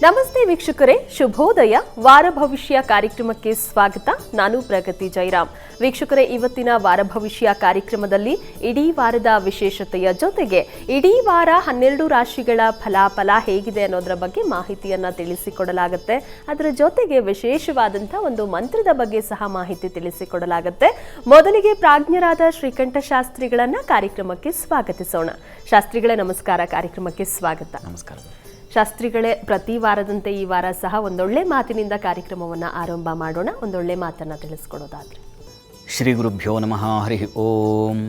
ನಮಸ್ತೆ ವೀಕ್ಷಕರೇ, ಶುಭೋದಯ. ವಾರ ಭವಿಷ್ಯ ಕಾರ್ಯಕ್ರಮಕ್ಕೆ ಸ್ವಾಗತ. ನಾನು ಪ್ರಗತಿ ಜೈರಾಮ್. ವೀಕ್ಷಕರೇ, ಇವತ್ತಿನ ವಾರ ಭವಿಷ್ಯ ಕಾರ್ಯಕ್ರಮದಲ್ಲಿ ಇಡೀ ವಾರದ ವಿಶೇಷತೆಯ ಜೊತೆಗೆ ಇಡೀ ವಾರ 12 ರಾಶಿಗಳ ಫಲಾಫಲ ಹೇಗಿದೆ ಅನ್ನೋದರ ಬಗ್ಗೆ ಮಾಹಿತಿಯನ್ನ ತಿಳಿಸಿಕೊಡಲಾಗುತ್ತೆ. ಅದರ ಜೊತೆಗೆ ವಿಶೇಷವಾದಂತಹ ಒಂದು ಮಂತ್ರದ ಬಗ್ಗೆ ಸಹ ಮಾಹಿತಿ ತಿಳಿಸಿಕೊಡಲಾಗುತ್ತೆ. ಮೊದಲಿಗೆ ಪ್ರಾಜ್ಞರಾದ ಶ್ರೀಕಂಠ ಶಾಸ್ತ್ರಿಗಳನ್ನ ಕಾರ್ಯಕ್ರಮಕ್ಕೆ ಸ್ವಾಗತಿಸೋಣ. ಶಾಸ್ತ್ರಿಗಳೇ ನಮಸ್ಕಾರ, ಕಾರ್ಯಕ್ರಮಕ್ಕೆ ಸ್ವಾಗತ. ನಮಸ್ಕಾರ ಶಾಸ್ತ್ರಿಗಳೇ, ಪ್ರತಿ ವಾರದಂತೆ ಈ ವಾರ ಸಹ ಒಂದೊಳ್ಳೆ ಮಾತಿನಿಂದ ಕಾರ್ಯಕ್ರಮವನ್ನು ಆರಂಭ ಮಾಡೋಣ. ಒಂದೊಳ್ಳೆ ಮಾತನ್ನು ತಿಳಿಸ್ಕೊಡೋದಾದ್ರೆ. ಶ್ರೀ ಗುರುಭ್ಯೋ ನಮಃ. ಹರಿ ಓಂ.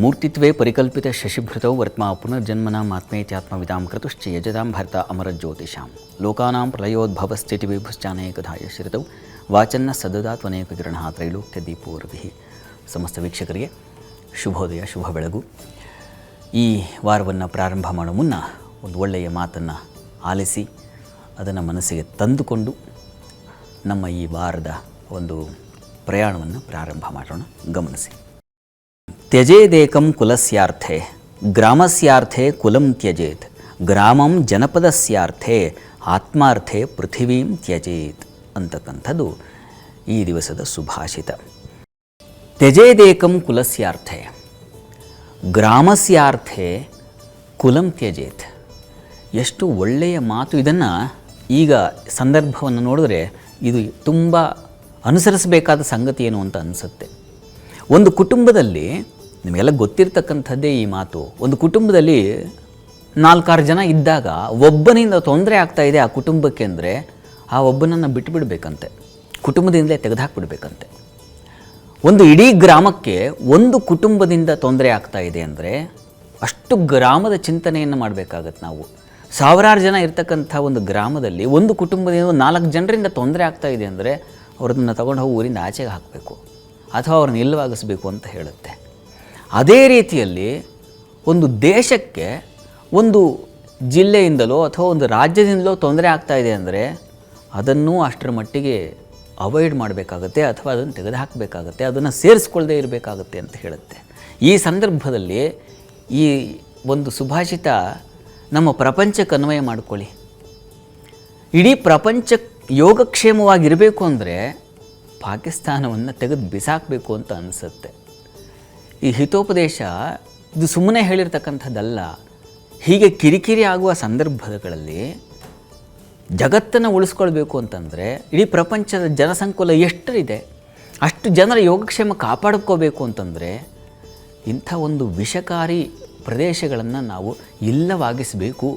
ಮೂರ್ತಿತ್ವೇ ಪರಿಕಲ್ಪಿತ ಶಶಿಭೃತೌ ವರ್ತ್ಮಾ ಪುನರ್ಜನ್ಮನ ಆತ್ಮೇತ್ಯಾತ್ಮವಿದಾಂ ಕೃತುಶ್ಚ ಯಜತಾಂ ಭರ್ತ ಅಮರಜ್ಯೋತಿಷಾಂ ಲೋಕಾನಾಂ ಪ್ರಳಯೋದ್ಭವಸ್ಥಿತಿ ವಿಭುಶ್ಚಾನೇಕಧಾಯ ಶ್ರಿತೌ ವಾಚನ್ನ ಸದದಾತ್ವನೇಕ ಕಿರಣ ತ್ರೈಲೋಕ್ಯ ದೀಪೋರ್ವಿಃ. ಸಮಸ್ತ ವೀಕ್ಷಕರಿಗೆ ಶುಭೋದಯ, ಶುಭ ಬೆಳಗು. ಈ ವಾರವನ್ನು ಪ್ರಾರಂಭ ಮಾಡೋ ಮುನ್ನ ಒಂದು ಒಳ್ಳೆಯ ಮಾತನ್ನು ಆಲಿಸಿ ಅದನ್ನು ಮನಸ್ಸಿಗೆ ತಂದುಕೊಂಡು ನಮ್ಮ ಈ ವಾರದ ಒಂದು ಪ್ರಯಾಣವನ್ನು ಪ್ರಾರಂಭ ಮಾಡೋಣ. ಗಮನಿಸಿ. ತ್ಯಜೇದೇಕಂ ಕುಲಸ್ಯಾರ್ಥೆ ಗ್ರಾಮಸ್ಯಾರ್ಥೆ ಕುಲಂ ತ್ಯಜೇತ್ ಗ್ರಾಮಂ ಜನಪದಸ್ಯಾರ್ಥೆ ಆತ್ಮಾರ್ಥೆ ಪೃಥಿವೀಂ ತ್ಯಜೇತ್ ಅಂತಕ್ಕಂಥದ್ದು ಈ ದಿವಸದ ಸುಭಾಷಿತ. ತ್ಯಜೇದೇಕಂ ಕುಲಸ್ಯಾರ್ಥೆ ಗ್ರಾಮಸ್ಯಾರ್ಥೆ ಕುಲಂ ತ್ಯಜೇತ್. ಎಷ್ಟು ಒಳ್ಳೆಯ ಮಾತು. ಇದನ್ನು ಈಗ ಸಂದರ್ಭವನ್ನು ನೋಡಿದ್ರೆ ಇದು ತುಂಬ ಅನುಸರಿಸಬೇಕಾದ ಸಂಗತಿ ಏನು ಅಂತ ಅನಿಸುತ್ತೆ. ಒಂದು ಕುಟುಂಬದಲ್ಲಿ ನಿಮಗೆಲ್ಲ ಗೊತ್ತಿರ್ತಕ್ಕಂಥದ್ದೇ ಈ ಮಾತು. ಒಂದು ಕುಟುಂಬದಲ್ಲಿ 4-6 ಜನ ಇದ್ದಾಗ ಒಬ್ಬನಿಂದ ತೊಂದರೆ ಆಗ್ತಾಯಿದೆ ಆ ಕುಟುಂಬಕ್ಕೆ ಅಂದರೆ ಆ ಒಬ್ಬನನ್ನು ಬಿಟ್ಟುಬಿಡಬೇಕಂತೆ, ಕುಟುಂಬದಿಂದಲೇ ತೆಗೆದುಹಾಕ್ಬಿಡ್ಬೇಕಂತೆ. ಒಂದು ಇಡೀ ಗ್ರಾಮಕ್ಕೆ ಒಂದು ಕುಟುಂಬದಿಂದ ತೊಂದರೆ ಆಗ್ತಾ ಇದೆ ಅಂದರೆ ಅಷ್ಟು ಗ್ರಾಮದ ಚಿಂತನೆಯನ್ನು ಮಾಡಬೇಕಾಗತ್ತೆ ನಾವು. 1000 ಜನ ಇರ್ತಕ್ಕಂಥ ಒಂದು ಗ್ರಾಮದಲ್ಲಿ ಒಂದು ಕುಟುಂಬದಿಂದ 4 ಜನರಿಂದ ತೊಂದರೆ ಆಗ್ತಾ ಇದೆ ಅಂದರೆ ಅವ್ರನ್ನ ತಗೊಂಡು ಹೋಗಿ ಊರಿಂದ ಆಚೆಗೆ ಹಾಕಬೇಕು ಅಥವಾ ಅವ್ರನ್ನ ಇಲ್ಲವಾಗಿಸಬೇಕು ಅಂತ ಹೇಳುತ್ತೆ. ಅದೇ ರೀತಿಯಲ್ಲಿ ಒಂದು ದೇಶಕ್ಕೆ ಒಂದು ಜಿಲ್ಲೆಯಿಂದಲೋ ಅಥವಾ ಒಂದು ರಾಜ್ಯದಿಂದಲೋ ತೊಂದರೆ ಆಗ್ತಾ ಇದೆ ಅಂದರೆ ಅದನ್ನು ಅಷ್ಟರ ಮಟ್ಟಿಗೆ ಅವಾಯ್ಡ್ ಮಾಡಬೇಕಾಗತ್ತೆ ಅಥವಾ ಅದನ್ನು ತೆಗೆದುಹಾಕಬೇಕಾಗತ್ತೆ, ಅದನ್ನು ಸೇರಿಸ್ಕೊಳ್ಳದೆ ಇರಬೇಕಾಗತ್ತೆ ಅಂತ ಹೇಳುತ್ತೆ. ಈ ಸಂದರ್ಭದಲ್ಲಿ ಈ ಒಂದು ಸುಭಾಷಿತ ನಮ್ಮ ಪ್ರಪಂಚಕ್ಕೆ ಅನ್ವಯ ಮಾಡಿಕೊಳ್ಳಿ. ಇಡೀ ಪ್ರಪಂಚ ಯೋಗಕ್ಷೇಮವಾಗಿರಬೇಕು ಅಂದರೆ ಪಾಕಿಸ್ತಾನವನ್ನು ತೆಗೆದು ಬಿಸಾಕಬೇಕು ಅಂತ ಅನಿಸುತ್ತೆ. ಈ ಹಿತೋಪದೇಶ ಇದು ಸುಮ್ಮನೆ ಹೇಳಿರ್ತಕ್ಕಂಥದ್ದಲ್ಲ. ಹೀಗೆ ಕಿರಿಕಿರಿ ಆಗುವ ಸಂದರ್ಭಗಳಲ್ಲಿ ಜಗತ್ತನ್ನು ಉಳಿಸ್ಕೊಳ್ಬೇಕು ಅಂತಂದರೆ ಇಡೀ ಪ್ರಪಂಚದ ಜನಸಂಕುಲ ಎಷ್ಟರಿದೆ ಅಷ್ಟು ಜನರ ಯೋಗಕ್ಷೇಮ ಕಾಪಾಡ್ಕೋಬೇಕು ಅಂತಂದರೆ ಇಂಥ ಒಂದು ವಿಷಕಾರಿ ಪ್ರದೇಶಗಳನ್ನು ನಾವು ಇಲ್ಲವಾಗಿಸಬೇಕು.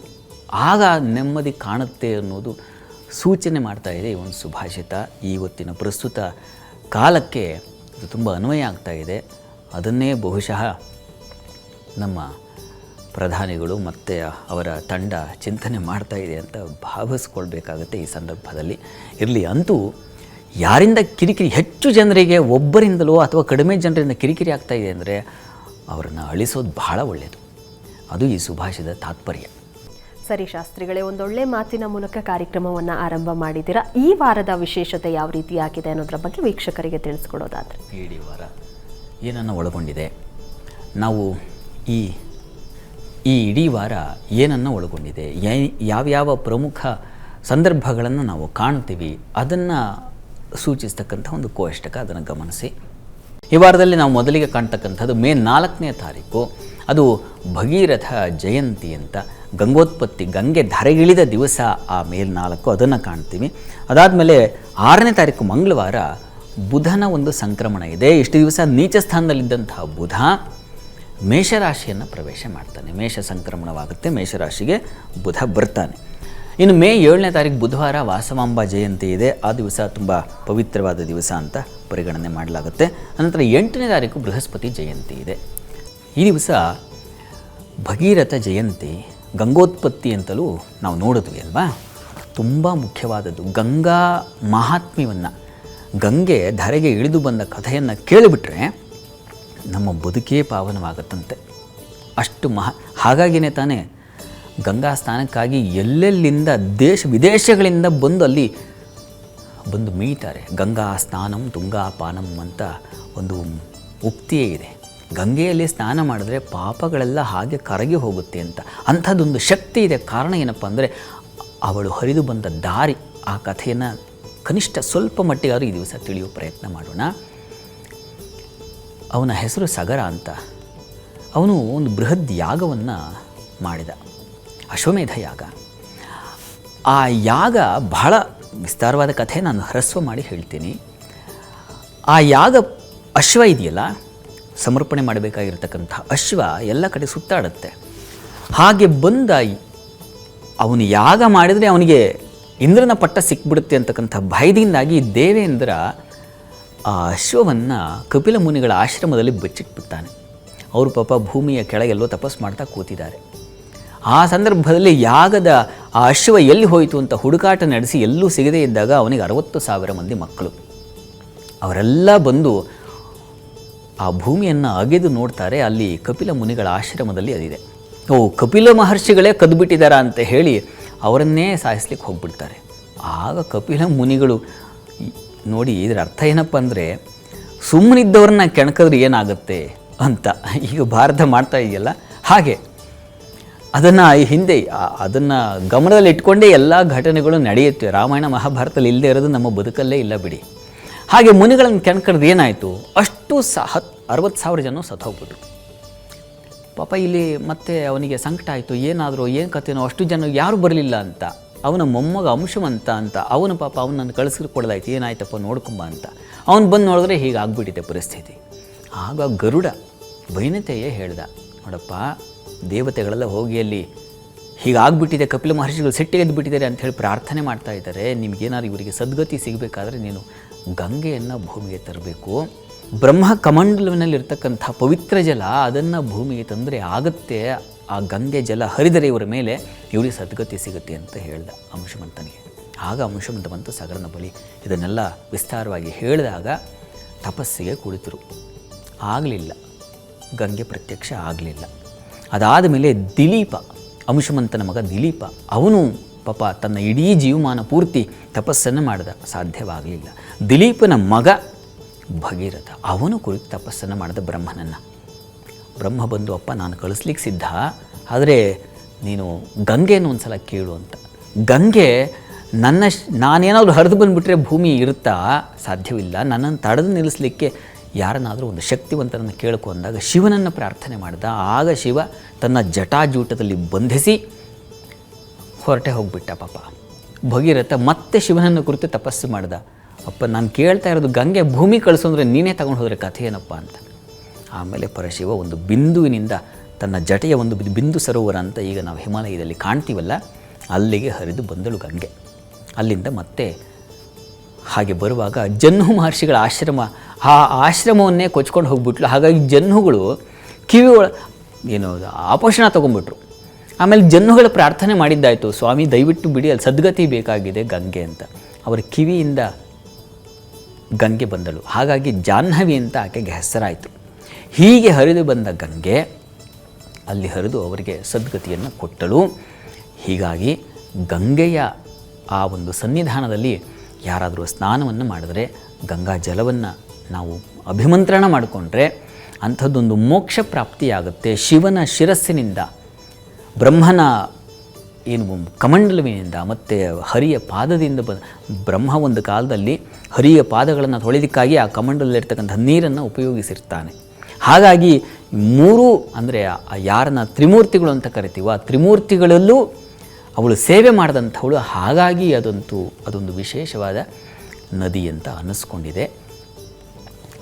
ಆಗ ನೆಮ್ಮದಿ ಕಾಣುತ್ತೆ ಅನ್ನೋದು ಸೂಚನೆ ಮಾಡ್ತಾ ಇದೆ ಈ ಒಂದು ಸುಭಾಷಿತ. ಇವತ್ತಿನ ಪ್ರಸ್ತುತ ಕಾಲಕ್ಕೆ ಇದು ತುಂಬ ಅನ್ವಯ ಆಗ್ತಾ ಇದೆ. ಅದನ್ನೇ ಬಹುಶಃ ನಮ್ಮ ಪ್ರಧಾನಿಗಳು ಮತ್ತು ಅವರ ತಂಡ ಚಿಂತನೆ ಮಾಡ್ತಾ ಇದೆ ಅಂತ ಭಾವಿಸ್ಕೊಳ್ಬೇಕಾಗತ್ತೆ ಈ ಸಂದರ್ಭದಲ್ಲಿ. ಇರಲಿ, ಅಂತೂ ಯಾರಿಂದ ಕಿರಿಕಿರಿ ಹೆಚ್ಚು ಜನರಿಗೆ ಒಬ್ಬರಿಂದಲೋ ಅಥವಾ ಕಡಿಮೆ ಜನರಿಂದ ಕಿರಿಕಿರಿ ಆಗ್ತಾ ಇದೆ ಅಂದರೆ ಅವರನ್ನು ಅಳಿಸೋದು ಬಹಳ ಒಳ್ಳೆಯದು. ಅದು ಈ ಸುಭಾಷಿತ ತಾತ್ಪರ್ಯ. ಸರಿ ಶಾಸ್ತ್ರಿಗಳೇ, ಒಂದೊಳ್ಳೆ ಮಾತಿನ ಮೂಲಕ ಕಾರ್ಯಕ್ರಮವನ್ನು ಆರಂಭ ಮಾಡಿದ್ದೀರಾ. ಈ ವಾರದ ವಿಶೇಷತೆ ಯಾವ ರೀತಿಯಾಗಿದೆ ಅನ್ನೋದ್ರ ಬಗ್ಗೆ ವೀಕ್ಷಕರಿಗೆ ತಿಳಿಸ್ಕೊಡೋದಾದ್ರೆ. ಇಡೀ ವಾರ ಏನನ್ನು ಒಳಗೊಂಡಿದೆ, ನಾವು ಈ ಇಡೀ ವಾರ ಏನನ್ನು ಒಳಗೊಂಡಿದೆ, ಯಾವ್ಯಾವ ಪ್ರಮುಖ ಸಂದರ್ಭಗಳನ್ನು ನಾವು ಕಾಣ್ತೀವಿ ಅದನ್ನು ಸೂಚಿಸ್ತಕ್ಕಂಥ ಒಂದು ಕೋಷ್ಟಕ, ಅದನ್ನು ಗಮನಿಸಿ. ಈ ವಾರದಲ್ಲಿ ನಾವು ಮೊದಲಿಗೆ ಕಾಣ್ತಕ್ಕಂಥದ್ದು ಮೇ 4ನೇ ತಾರೀಕು. ಅದು ಭಗೀರಥ ಜಯಂತಿ ಅಂತ, ಗಂಗೋತ್ಪತ್ತಿ, ಗಂಗೆ ಧರೆಗಿಳಿದ ದಿವಸ ಆ ಮೇ 4, ಅದನ್ನು ಕಾಣ್ತೀವಿ. ಅದಾದಮೇಲೆ 6ನೇ ತಾರೀಕು ಮಂಗಳವಾರ ಬುಧನ ಒಂದು ಸಂಕ್ರಮಣ ಇದೆ. ಇಷ್ಟು ದಿವಸ ನೀಚ ಸ್ಥಾನದಲ್ಲಿದ್ದಂತಹ ಬುಧ ಮೇಷರಾಶಿಯನ್ನು ಪ್ರವೇಶ ಮಾಡ್ತಾನೆ. ಮೇಷ ಸಂಕ್ರಮಣವಾಗುತ್ತೆ, ಮೇಷರಾಶಿಗೆ ಬುಧ ಬರ್ತಾನೆ. ಇನ್ನು ಮೇ 7ನೇ ತಾರೀಕು ಬುಧವಾರ ವಾಸವಾಂಬ ಜಯಂತಿ ಇದೆ. ಆ ದಿವಸ ತುಂಬ ಪವಿತ್ರವಾದ ದಿವಸ ಅಂತ ಪರಿಗಣನೆ ಮಾಡಲಾಗುತ್ತೆ. ಅನಂತರ 8ನೇ ತಾರೀಕು ಬೃಹಸ್ಪತಿ ಜಯಂತಿ ಇದೆ. ಈ ದಿವಸ ಭಗೀರಥ ಜಯಂತಿ, ಗಂಗೋತ್ಪತ್ತಿ ಅಂತಲೂ ನಾವು ನೋಡಿದ್ವಿ ಅಲ್ವಾ. ತುಂಬ ಮುಖ್ಯವಾದದ್ದು ಗಂಗಾ ಮಹಾತ್ಮ್ಯವನ್ನು, ಗಂಗೆ ಧರೆಗೆ ಇಳಿದು ಬಂದ ಕಥೆಯನ್ನು ಕೇಳಿಬಿಟ್ರೆ ನಮ್ಮ ಬದುಕೇ ಪಾವನವಾಗುತ್ತಂತೆ. ಅಷ್ಟು ಹಾಗಾಗಿಯೇ ತಾನೇ ಗಂಗಾ ಸ್ನಾನಕ್ಕಾಗಿ ಎಲ್ಲೆಲ್ಲಿಂದ ದೇಶ ವಿದೇಶಗಳಿಂದ ಬಂದು ಅಲ್ಲಿ ಬಂದು ಮೀತಾರೆ. ಗಂಗಾ ಸ್ನಾನಂ ತುಂಗಾ ಪಾನಂ ಅಂತ ಒಂದು ಉಕ್ತಿಯೇ ಇದೆ. ಗಂಗೆಯಲ್ಲಿ ಸ್ನಾನ ಮಾಡಿದ್ರೆ ಪಾಪಗಳೆಲ್ಲ ಹಾಗೆ ಕರಗಿ ಹೋಗುತ್ತೆ ಅಂತ. ಅಂಥದ್ದೊಂದು ಶಕ್ತಿ ಇದೆ. ಕಾರಣ ಏನಪ್ಪ ಅಂದರೆ ಅವಳು ಹರಿದು ಬಂದ ದಾರಿ, ಆ ಕಥೆಯನ್ನು ಕನಿಷ್ಠ ಸ್ವಲ್ಪ ಮಟ್ಟಿಗಾದರೂ ಈ ದಿವಸ ತಿಳಿಯುವ ಪ್ರಯತ್ನ ಮಾಡೋಣ. ಅವನ ಹೆಸರು ಸಗರ ಅಂತ. ಅವನು ಒಂದು ಬೃಹದ್ ಯಾಗವನ್ನು ಮಾಡಿದ, ಅಶ್ವಮೇಧ ಯಾಗ. ಆ ಯಾಗ ಬಹಳ ವಿಸ್ತಾರವಾದ ಕಥೆ, ನಾನು ಹ್ರಸ್ವ ಮಾಡಿ ಹೇಳ್ತೀನಿ. ಆ ಯಾಗ ಅಶ್ವ ಇದೆಯಲ್ಲ, ಸಮರ್ಪಣೆ ಮಾಡಬೇಕಾಗಿರ್ತಕ್ಕಂಥ ಅಶ್ವ ಎಲ್ಲ ಕಡೆ ಸುತ್ತಾಡುತ್ತೆ. ಹಾಗೆ ಬಂದ ಅವನು ಯಾಗ ಮಾಡಿದರೆ ಅವನಿಗೆ ಇಂದ್ರನ ಪಟ್ಟ ಸಿಕ್ಬಿಡುತ್ತೆ ಅಂತಕ್ಕಂಥ ಭಯದಿಂದಾಗಿ ದೇವೇಂದ್ರ ಆ ಅಶ್ವವನ್ನು ಕಪಿಲ ಮುನಿಗಳ ಆಶ್ರಮದಲ್ಲಿ ಬಚ್ಚಿಟ್ಬಿಡ್ತಾನೆ. ಅವರು ಪಾಪ ಭೂಮಿಯ ಕೆಳಗೆಲ್ಲೋ ತಪಸ್ಸು ಮಾಡ್ತಾ ಕೂತಿದ್ದಾರೆ. ಆ ಸಂದರ್ಭದಲ್ಲಿ ಯಾಗದ ಆ ಅಶ್ವ ಎಲ್ಲಿ ಹೋಯಿತು ಅಂತ ಹುಡುಕಾಟ ನಡೆಸಿ ಎಲ್ಲೂ ಸಿಗದೇ ಇದ್ದಾಗ ಅವನಿಗೆ 60,000 ಮಂದಿ ಮಕ್ಕಳು. ಅವರೆಲ್ಲ ಬಂದು ಆ ಭೂಮಿಯನ್ನು ಅಗೆದು ನೋಡ್ತಾರೆ. ಅಲ್ಲಿ ಕಪಿಲ ಮುನಿಗಳ ಆಶ್ರಮದಲ್ಲಿ ಅದಿದೆ. ಕಪಿಲ ಮಹರ್ಷಿಗಳೇ ಕದ್ದುಬಿಟ್ಟಿದ್ದಾರಾ ಅಂತ ಹೇಳಿ ಅವರನ್ನೇ ಸಾಯಿಸ್ಲಿಕ್ಕೆ ಹೋಗ್ಬಿಡ್ತಾರೆ. ಆಗ ಕಪಿಲ ಮುನಿಗಳು ನೋಡಿ, ಇದರ ಅರ್ಥ ಏನಪ್ಪ ಅಂದರೆ, ಸುಮ್ಮನಿದ್ದವ್ರನ್ನ ಕೆಣಕಿದ್ರೆ ಏನಾಗುತ್ತೆ ಅಂತ ಈಗ ಭಾರತ ಮಾಡ್ತಾ ಇದೆಯಲ್ಲ, ಹಾಗೆ ಅದನ್ನು ಹಿಂದೆ ಅದನ್ನು ಗಮನದಲ್ಲಿ ಇಟ್ಕೊಂಡೇ ಎಲ್ಲ ಘಟನೆಗಳು ನಡೆಯುತ್ತೆ. ರಾಮಾಯಣ ಮಹಾಭಾರತದಲ್ಲಿ ಇಲ್ಲದೆ ಇರೋದು ನಮ್ಮ ಬದುಕಲ್ಲೇ ಇಲ್ಲ ಬಿಡಿ. ಹಾಗೆ ಮುನಿಗಳನ್ನು ಕೆಣಕಡ್ದು ಏನಾಯಿತು, ಅಷ್ಟು 60,000 ಜನ ಸತ್ತೋಗ್ಬಿಟ್ರು. ಪಾಪ ಇಲ್ಲಿ ಮತ್ತೆ ಅವನಿಗೆ ಸಂಕಟ ಆಯಿತು, ಏನಾದರೂ ಏನು ಕಥೆನೋ, ಅಷ್ಟು ಜನ ಯಾರೂ ಬರಲಿಲ್ಲ ಅಂತ. ಅವನ ಮೊಮ್ಮಗ ಅಂಶವಂತ ಅಂತ, ಅವನು ಪಾಪ ಅವನನ್ನು ಕಳಿಸ್ಕೊಡ್ದಾಯ್ತು, ಏನಾಯ್ತಪ್ಪ ನೋಡ್ಕೊಂಬ ಅಂತ. ಅವನು ಬಂದು ನೋಡಿದ್ರೆ ಹೀಗಾಗ್ಬಿಟ್ಟಿದೆ ಪರಿಸ್ಥಿತಿ. ಆಗ ಗರುಡ ವೈನತೆಯೇ ಹೇಳ್ದ, ನೋಡಪ್ಪ ದೇವತೆಗಳೆಲ್ಲ ಹೋಗಿ ಅಲ್ಲಿ ಹೀಗಾಗ್ಬಿಟ್ಟಿದೆ, ಕಪಿಲ ಮಹರ್ಷಿಗಳು ಸಿಟ್ಟಿಗೆದ್ದು ಬಿಟ್ಟಿದ್ದಾರೆ ಅಂತ ಹೇಳಿ ಪ್ರಾರ್ಥನೆ ಮಾಡ್ತಾ ಇದ್ದಾರೆ. ನಿಮಗೇನಾದ್ರು ಇವರಿಗೆ ಸದ್ಗತಿ ಸಿಗಬೇಕಾದ್ರೆ ನೀನು ಗಂಗೆಯನ್ನು ಭೂಮಿಗೆ ತರಬೇಕು. ಬ್ರಹ್ಮ ಕಮಂಡಲವಿನಲ್ಲಿರ್ತಕ್ಕಂಥ ಪವಿತ್ರ ಜಲ ಅದನ್ನು ಭೂಮಿಗೆ ತಂದರೆ ಆಗುತ್ತೆ. ಆ ಗಂಗೆ ಜಲ ಹರಿದರೆ ಇವರ ಮೇಲೆ ಇವರಿಗೆ ಸದ್ಗತಿ ಸಿಗುತ್ತೆ ಅಂತ ಹೇಳ್ದ ಅಂಶುಮಂತನಿಗೆ. ಆಗ ಅಂಶುಮಂತ ಬಂತು ಸಗರನ ಬಳಿ. ಇದನ್ನೆಲ್ಲ ವಿಸ್ತಾರವಾಗಿ ಹೇಳಿದಾಗ ತಪಸ್ಸಿಗೆ ಕುಳಿತರು. ಆಗಲಿಲ್ಲ, ಗಂಗೆ ಪ್ರತ್ಯಕ್ಷ ಆಗಲಿಲ್ಲ. ಅದಾದ ಮೇಲೆ ದಿಲೀಪ, ಅಂಶುಮಂತನ ಮಗ ದಿಲೀಪ, ಅವನು ಪಾಪ ತನ್ನ ಇಡೀ ಜೀವಮಾನ ಪೂರ್ತಿ ತಪಸ್ಸನ್ನು ಮಾಡಿದ, ಸಾಧ್ಯವಾಗಲಿಲ್ಲ. ದಿಲೀಪನ ಮಗ ಭಗೀರಥ, ಅವನು ಕುರಿತು ತಪಸ್ಸನ್ನು ಮಾಡಿದ ಬ್ರಹ್ಮನನ್ನು. ಬ್ರಹ್ಮ ಬಂದು, ಅಪ್ಪ ನಾನು ಕಳಿಸ್ಲಿಕ್ಕೆ ಸಿದ್ಧ, ಆದರೆ ನೀನು ಗಂಗೆಯನ್ನು ಒಂದು ಸಲ ಕೇಳು ಅಂತ. ಗಂಗೆ ನಾನೇನಾದರೂ ಹರಿದು ಬಂದುಬಿಟ್ರೆ ಭೂಮಿ ಇರುತ್ತಾ? ಸಾಧ್ಯವಿಲ್ಲ. ನನ್ನನ್ನು ತಡೆದು ನಿಲ್ಲಿಸಲಿಕ್ಕೆ ಯಾರನ್ನಾದರೂ ಒಂದು ಶಕ್ತಿವಂತನನ್ನು ಕೇಳ್ಕೊ ಅಂದಾಗ ಶಿವನನ್ನು ಪ್ರಾರ್ಥನೆ ಮಾಡಿದ. ಆಗ ಶಿವ ತನ್ನ ಜಟಾಜೂಟದಲ್ಲಿ ಬಂಧಿಸಿ ಹೊರಟೆ ಹೋಗಿಬಿಟ್ಟ. ಪಾಪ ಭಗೀರಥ ಮತ್ತೆ ಶಿವನನ್ನು ಕುರಿತು ತಪಸ್ಸು ಮಾಡಿದ. ಅಪ್ಪ ನಾನು ಕೇಳ್ತಾ ಇರೋದು ಗಂಗೆ ಭೂಮಿ ಕಳಿಸು ಅಂದರೆ ನೀನೇ ತಗೊಂಡು ಹೋದರೆ ಕಥೆ ಏನಪ್ಪ ಅಂತ. ಆಮೇಲೆ ಪರಶಿವ ಒಂದು ಬಿಂದುವಿನಿಂದ ತನ್ನ ಜಟೆಯ ಒಂದು ಬಿಂದು ಸರೋವರ ಅಂತ ಈಗ ನಾವು ಹಿಮಾಲಯದಲ್ಲಿ ಕಾಣ್ತೀವಲ್ಲ, ಅಲ್ಲಿಗೆ ಹರಿದು ಬಂದಳು ಗಂಗೆ. ಅಲ್ಲಿಂದ ಮತ್ತೆ ಹಾಗೆ ಬರುವಾಗ ಜಹ್ನು ಮಹರ್ಷಿಗಳ ಆಶ್ರಮ, ಆ ಆಶ್ರಮವನ್ನೇ ಕೊಚ್ಕೊಂಡು ಹೋಗ್ಬಿಟ್ಲು. ಹಾಗಾಗಿ ಜಹ್ನುಗಳು ಏನು ಅಪೋಷಣ ತೊಗೊಂಡ್ಬಿಟ್ರು. ಆಮೇಲೆ ಜಹ್ನುಗಳ ಪ್ರಾರ್ಥನೆ ಮಾಡಿದ್ದಾಯಿತು, ಸ್ವಾಮಿ ದಯವಿಟ್ಟು ಬಿಡಿ, ಅಲ್ಲಿ ಸದ್ಗತಿ ಬೇಕಾಗಿದೆ ಗಂಗೆ ಅಂತ. ಅವರ ಕಿವಿಯಿಂದ ಗಂಗೆ ಬಂದಳು. ಹಾಗಾಗಿ ಜಾಹ್ನವಿ ಅಂತ ಆಕೆಗೆ ಹೆಸರಾಯಿತು. ಹೀಗೆ ಹರಿದು ಬಂದ ಗಂಗೆ ಅಲ್ಲಿ ಹರಿದು ಅವರಿಗೆ ಸದ್ಗತಿಯನ್ನು ಕೊಟ್ಟಳು. ಹೀಗಾಗಿ ಗಂಗೆಯ ಆ ಒಂದು ಸನ್ನಿಧಾನದಲ್ಲಿ ಯಾರಾದರೂ ಸ್ನಾನವನ್ನು ಮಾಡಿದ್ರೆ, ಗಂಗಾ ಜಲವನ್ನು ನಾವು ಅಭಿಮಂತ್ರಣ ಮಾಡಿಕೊಂಡ್ರೆ ಅಂಥದ್ದೊಂದು ಮೋಕ್ಷ ಪ್ರಾಪ್ತಿಯಾಗುತ್ತೆ. ಶಿವನ ಶಿರಸ್ಸಿನಿಂದ, ಬ್ರಹ್ಮನ ಏನು ಕಮಂಡಲವಿನಿಂದ ಮತ್ತು ಹರಿಯ ಪಾದದಿಂದ ಬ್ರಹ್ಮ ಒಂದು ಕಾಲದಲ್ಲಿ ಹರಿಯ ಪಾದಗಳನ್ನು ತೊಳೆದಕ್ಕಾಗಿ ಆ ಕಮಂಡಲದಲ್ಲಿರ್ತಕ್ಕಂಥ ನೀರನ್ನು ಉಪಯೋಗಿಸಿರ್ತಾನೆ. ಹಾಗಾಗಿ ಮೂರು ಅಂದರೆ ಯಾರನ್ನ ತ್ರಿಮೂರ್ತಿಗಳು ಅಂತ ಕರಿತೀವೋ ಆ ತ್ರಿಮೂರ್ತಿಗಳಲ್ಲೂ ಅವಳು ಸೇವೆ ಮಾಡಿದಂಥವಳು. ಹಾಗಾಗಿ ಅದೊಂದು ವಿಶೇಷವಾದ ನದಿ ಅಂತ ಅನ್ನಿಸ್ಕೊಂಡಿದೆ.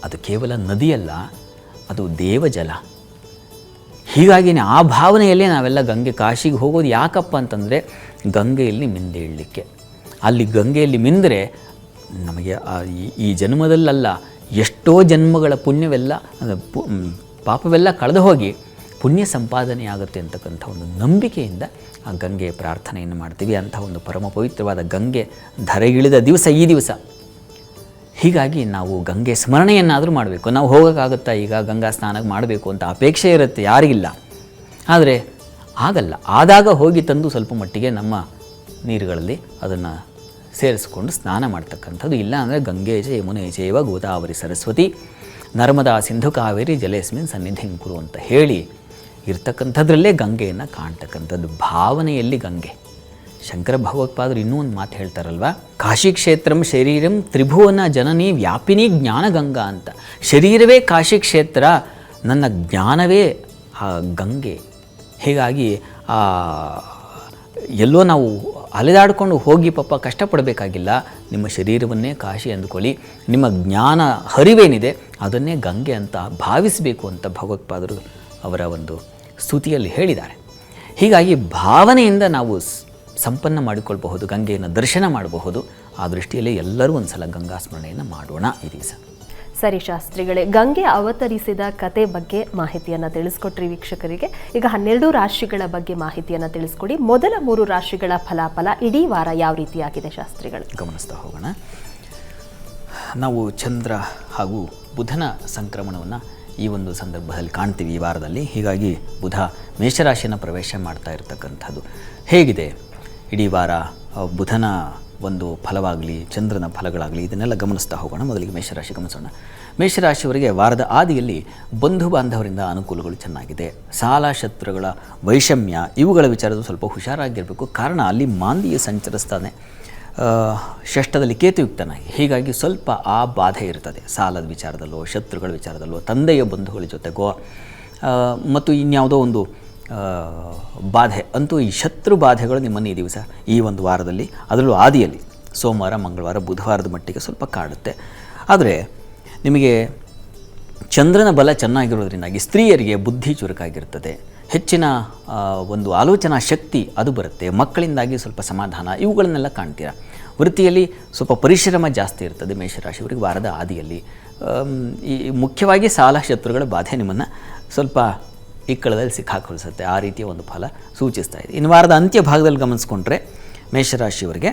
ಅದು ಕೇವಲ ನದಿಯಲ್ಲ, ಅದು ದೇವಜಲ. ಹೀಗಾಗಿಯೇ ಆ ಭಾವನೆಯಲ್ಲೇ ನಾವೆಲ್ಲ ಗಂಗೆ ಕಾಶಿಗೆ ಹೋಗೋದು. ಯಾಕಪ್ಪ ಅಂತಂದರೆ ಗಂಗೆಯಲ್ಲಿ ಮಿಂದೇಳಲಿಕ್ಕೆ. ಅಲ್ಲಿ ಗಂಗೆಯಲ್ಲಿ ಮಿಂದರೆ ನಮಗೆ ಈ ಜನ್ಮದಲ್ಲಲ್ಲ, ಎಷ್ಟೋ ಜನ್ಮಗಳ ಪುಣ್ಯವೆಲ್ಲ ಪಾಪವೆಲ್ಲ ಕಳೆದು ಹೋಗಿ ಪುಣ್ಯ ಸಂಪಾದನೆ ಆಗುತ್ತೆ ಅಂತಕ್ಕಂಥ ಒಂದು ನಂಬಿಕೆಯಿಂದ ಆ ಗಂಗೆಯ ಪ್ರಾರ್ಥನೆಯನ್ನು ಮಾಡ್ತೀವಿ. ಅಂಥ ಒಂದು ಪರಮ ಪವಿತ್ರವಾದ ಗಂಗೆ ಧರೆಗಿಳಿದ ದಿವಸ ಈ ದಿವಸ. ಹೀಗಾಗಿ ನಾವು ಗಂಗೆ ಸ್ಮರಣೆಯನ್ನಾದರೂ ಮಾಡಬೇಕು. ನಾವು ಹೋಗೋಕ್ಕಾಗುತ್ತಾ ಈಗ ಗಂಗಾ ಸ್ನಾನ ಮಾಡಬೇಕು ಅಂತ ಅಪೇಕ್ಷೆ ಇರುತ್ತೆ, ಯಾರಿಗಿಲ್ಲ. ಆದರೆ ಆಗಲ್ಲ. ಆದಾಗ ಹೋಗಿ ತಂದು ಸ್ವಲ್ಪ ಮಟ್ಟಿಗೆ ನಮ್ಮ ನೀರುಗಳಲ್ಲಿ ಅದನ್ನು ಸೇರಿಸ್ಕೊಂಡು ಸ್ನಾನ ಮಾಡ್ತಕ್ಕಂಥದ್ದು. ಇಲ್ಲ ಅಂದರೆ ಗಂಗೆ ಚ ಯಮುನೆ ಚೈವ ಗೋದಾವರಿ ಸರಸ್ವತಿ ನರ್ಮದಾ ಸಿಂಧು ಕಾವೇರಿ ಜಲೇಸ್ಮಿನ್ ಸನ್ನಿಧಿಂ ಕುರು ಅಂತ ಹೇಳಿ ಇರ್ತಕ್ಕಂಥದ್ರಲ್ಲೇ ಗಂಗೆಯನ್ನು ಕಾಣ್ತಕ್ಕಂಥದ್ದು. ಭಾವನೆಯಲ್ಲಿ ಗಂಗೆ, ಶಂಕರ ಭಗವತ್ಪಾದರು ಇನ್ನೂ ಒಂದು ಮಾತು ಹೇಳ್ತಾರಲ್ವ, ಕಾಶಿ ಕ್ಷೇತ್ರಂ ಶರೀರಂ ತ್ರಿಭುವನ ಜನನಿ ವ್ಯಾಪಿನಿ ಜ್ಞಾನಗಂಗಾ ಅಂತ. ಶರೀರವೇ ಕಾಶಿ ಕ್ಷೇತ್ರ, ನನ್ನ ಜ್ಞಾನವೇ ಆ ಗಂಗೆ. ಹೀಗಾಗಿ ಎಲ್ಲೋ ನಾವು ಅಲೆದಾಡಿಕೊಂಡು ಹೋಗಿ ಪಾಪ ಕಷ್ಟಪಡಬೇಕಾಗಿಲ್ಲ. ನಿಮ್ಮ ಶರೀರವನ್ನೇ ಕಾಶಿ ಅಂದುಕೊಳ್ಳಿ, ನಿಮ್ಮ ಜ್ಞಾನ ಹರಿವೇನಿದೆ ಅದನ್ನೇ ಗಂಗೆ ಅಂತ ಭಾವಿಸಬೇಕು ಅಂತ ಭಗವತ್ಪಾದರು ಅವರ ಒಂದು ಸ್ತುತಿಯಲ್ಲಿ ಹೇಳಿದ್ದಾರೆ. ಹೀಗಾಗಿ ಭಾವನೆಯಿಂದ ನಾವು ಸಂಪನ್ನ ಮಾಡಿಕೊಳ್ಬಹುದು, ಗಂಗೆಯನ್ನು ದರ್ಶನ ಮಾಡಬಹುದು. ಆ ದೃಷ್ಟಿಯಲ್ಲಿ ಎಲ್ಲರೂ ಒಂದು ಸಲ ಗಂಗಾ ಸ್ಮರಣೆಯನ್ನು ಮಾಡೋಣ ಈ ದಿವಸ. ಸರಿ ಶಾಸ್ತ್ರಿಗಳೇ, ಗಂಗೆ ಅವತರಿಸಿದ ಕತೆ ಬಗ್ಗೆ ಮಾಹಿತಿಯನ್ನು ತಿಳಿಸ್ಕೊಟ್ರಿ ವೀಕ್ಷಕರಿಗೆ. ಈಗ 12 ರಾಶಿಗಳ ಬಗ್ಗೆ ಮಾಹಿತಿಯನ್ನು ತಿಳಿಸ್ಕೊಡಿ. ಮೊದಲ 3 ರಾಶಿಗಳ ಫಲಾಫಲ ಇಡೀ ವಾರ ಯಾವ ರೀತಿಯಾಗಿದೆ ಶಾಸ್ತ್ರಿಗಳು? ಗಮನಿಸ್ತಾ ಹೋಗೋಣ. ನಾವು ಚಂದ್ರ ಹಾಗೂ ಬುಧನ ಸಂಕ್ರಮಣವನ್ನು ಈ ಒಂದು ಸಂದರ್ಭದಲ್ಲಿ ಕಾಣ್ತೀವಿ ಈ ವಾರದಲ್ಲಿ. ಹೀಗಾಗಿ ಬುಧ ಮೇಷರಾಶಿಯನ್ನು ಪ್ರವೇಶ ಮಾಡ್ತಾ ಇರತಕ್ಕಂಥದ್ದು ಹೇಗಿದೆ ಇಡೀ ವಾರ, ಬುಧನ ಒಂದು ಫಲವಾಗಲಿ ಚಂದ್ರನ ಫಲಗಳಾಗಲಿ ಇದನ್ನೆಲ್ಲ ಗಮನಿಸ್ತಾ ಹೋಗೋಣ. ಮೊದಲಿಗೆ ಮೇಷರಾಶಿ ಗಮನಿಸೋಣ. ಮೇಷರಾಶಿಯವರಿಗೆ ವಾರದ ಆದಿಯಲ್ಲಿ ಬಂಧು ಬಾಂಧವರಿಂದ ಅನುಕೂಲಗಳು ಚೆನ್ನಾಗಿದೆ. ಸಾಲ ಶತ್ರುಗಳ ವೈಷಮ್ಯ ಇವುಗಳ ವಿಚಾರದಲ್ಲಿ ಸ್ವಲ್ಪ ಹುಷಾರಾಗಿರಬೇಕು. ಕಾರಣ ಅಲ್ಲಿ ಮಾಂದಿಯು ಸಂಚರಿಸ್ತಾನೆ, ಷಷ್ಠದಲ್ಲಿ ಕೇತುಯುಕ್ತನಾಗಿ. ಹೀಗಾಗಿ ಸ್ವಲ್ಪ ಆ ಬಾಧೆ ಇರ್ತದೆ ಸಾಲದ ವಿಚಾರದಲ್ಲೋ ಶತ್ರುಗಳ ವಿಚಾರದಲ್ಲೋ ತಂದೆಯ ಬಂಧುಗಳ ಜೊತೆಗೋ ಮತ್ತು ಇನ್ಯಾವುದೋ ಒಂದು ಬಾಧೆ. ಅಂತೂ ಈ ಶತ್ರು ಬಾಧೆಗಳು ನಿಮ್ಮನ್ನು ಈ ದಿವಸ ಈ ಒಂದು ವಾರದಲ್ಲಿ, ಅದರಲ್ಲೂ ಆದಿಯಲ್ಲಿ ಸೋಮವಾರ ಮಂಗಳವಾರ ಬುಧವಾರದ ಮಟ್ಟಿಗೆ ಸ್ವಲ್ಪ ಕಾಡುತ್ತೆ. ಆದರೆ ನಿಮಗೆ ಚಂದ್ರನ ಬಲ ಚೆನ್ನಾಗಿರೋದ್ರಿಂದಾಗಿ ಸ್ತ್ರೀಯರಿಗೆ ಬುದ್ಧಿ ಚುರುಕಾಗಿರ್ತದೆ, ಹೆಚ್ಚಿನ ಒಂದು ಆಲೋಚನಾ ಶಕ್ತಿ ಅದು ಬರುತ್ತೆ. ಮಕ್ಕಳಿಂದಾಗಿ ಸ್ವಲ್ಪ ಸಮಾಧಾನ ಇವುಗಳನ್ನೆಲ್ಲ ಕಾಣ್ತೀರಾ. ವೃತ್ತಿಯಲ್ಲಿ ಸ್ವಲ್ಪ ಪರಿಶ್ರಮ ಜಾಸ್ತಿ ಇರ್ತದೆ ಮೇಷರಾಶಿಯವರಿಗೆ ವಾರದ ಆದಿಯಲ್ಲಿ. ಈ ಮುಖ್ಯವಾಗಿ ಸಾಲ ಶತ್ರುಗಳ ಬಾಧೆ ನಿಮ್ಮನ್ನು ಸ್ವಲ್ಪ ಇಕ್ಕಳದಲ್ಲಿ ಸಿಕ್ಕಾಕೊಳಿಸುತ್ತೆ. ಆ ರೀತಿಯ ಒಂದು ಫಲ ಸೂಚಿಸ್ತಾ ಇದೆ. ಇನ್ನು ವಾರದ ಅಂತ್ಯ ಭಾಗದಲ್ಲಿ ಗಮನಿಸ್ಕೊಂಡ್ರೆ ಮೇಷರಾಶಿಯವರಿಗೆ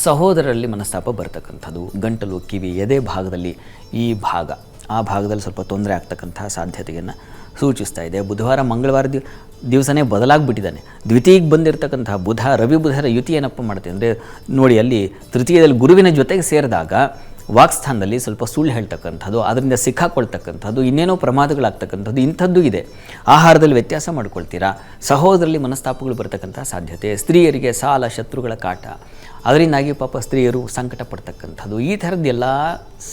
ಸಹೋದರರಲ್ಲಿ ಮನಸ್ತಾಪ ಬರ್ತಕ್ಕಂಥದ್ದು, ಗಂಟಲು ಕಿವಿ ಎದೆ ಭಾಗದಲ್ಲಿ ಈ ಭಾಗ ಆ ಭಾಗದಲ್ಲಿ ಸ್ವಲ್ಪ ತೊಂದರೆ ಆಗ್ತಕ್ಕಂತಹ ಸಾಧ್ಯತೆಯನ್ನು ಸೂಚಿಸ್ತಾ ಇದೆ. ಬುಧವಾರ ಮಂಗಳವಾರ ದಿವಸನೇ ಬದಲಾಗಿಬಿಟ್ಟಿದ್ದಾನೆ. ದ್ವಿತೀಯಕ್ಕೆ ಬಂದಿರತಕ್ಕಂತಹ ಬುಧ ರವಿ ಬುಧರ ಯುತಿ ಏನಪ್ಪ ಮಾಡುತ್ತೆ ಅಂದರೆ ನೋಡಿ, ಅಲ್ಲಿ ತೃತೀಯದಲ್ಲಿ ಗುರುವಿನ ಜೊತೆಗೆ ಸೇರಿದಾಗ ವಾಕ್ಸ್ಥಾನದಲ್ಲಿ ಸ್ವಲ್ಪ ಸುಳ್ಳು ಹೇಳ್ತಕ್ಕಂಥದ್ದು, ಅದರಿಂದ ಸಿಕ್ಕಾಕೊಳ್ತಕ್ಕಂಥದ್ದು, ಇನ್ನೇನೋ ಪ್ರಮಾದಗಳಾಗ್ತಕ್ಕಂಥದ್ದು ಇಂಥದ್ದು ಇದೆ. ಆಹಾರದಲ್ಲಿ ವ್ಯತ್ಯಾಸ ಮಾಡ್ಕೊಳ್ತೀರಾ, ಸಹೋದರಲ್ಲಿ ಮನಸ್ತಾಪಗಳು ಬರ್ತಕ್ಕಂಥ ಸಾಧ್ಯತೆ, ಸ್ತ್ರೀಯರಿಗೆ ಸಾಲ ಶತ್ರುಗಳ ಕಾಟ, ಅದರಿಂದಾಗಿ ಪಾಪ ಸ್ತ್ರೀಯರು ಸಂಕಟ ಪಡ್ತಕ್ಕಂಥದ್ದು, ಈ ಥರದ್ದು ಎಲ್ಲ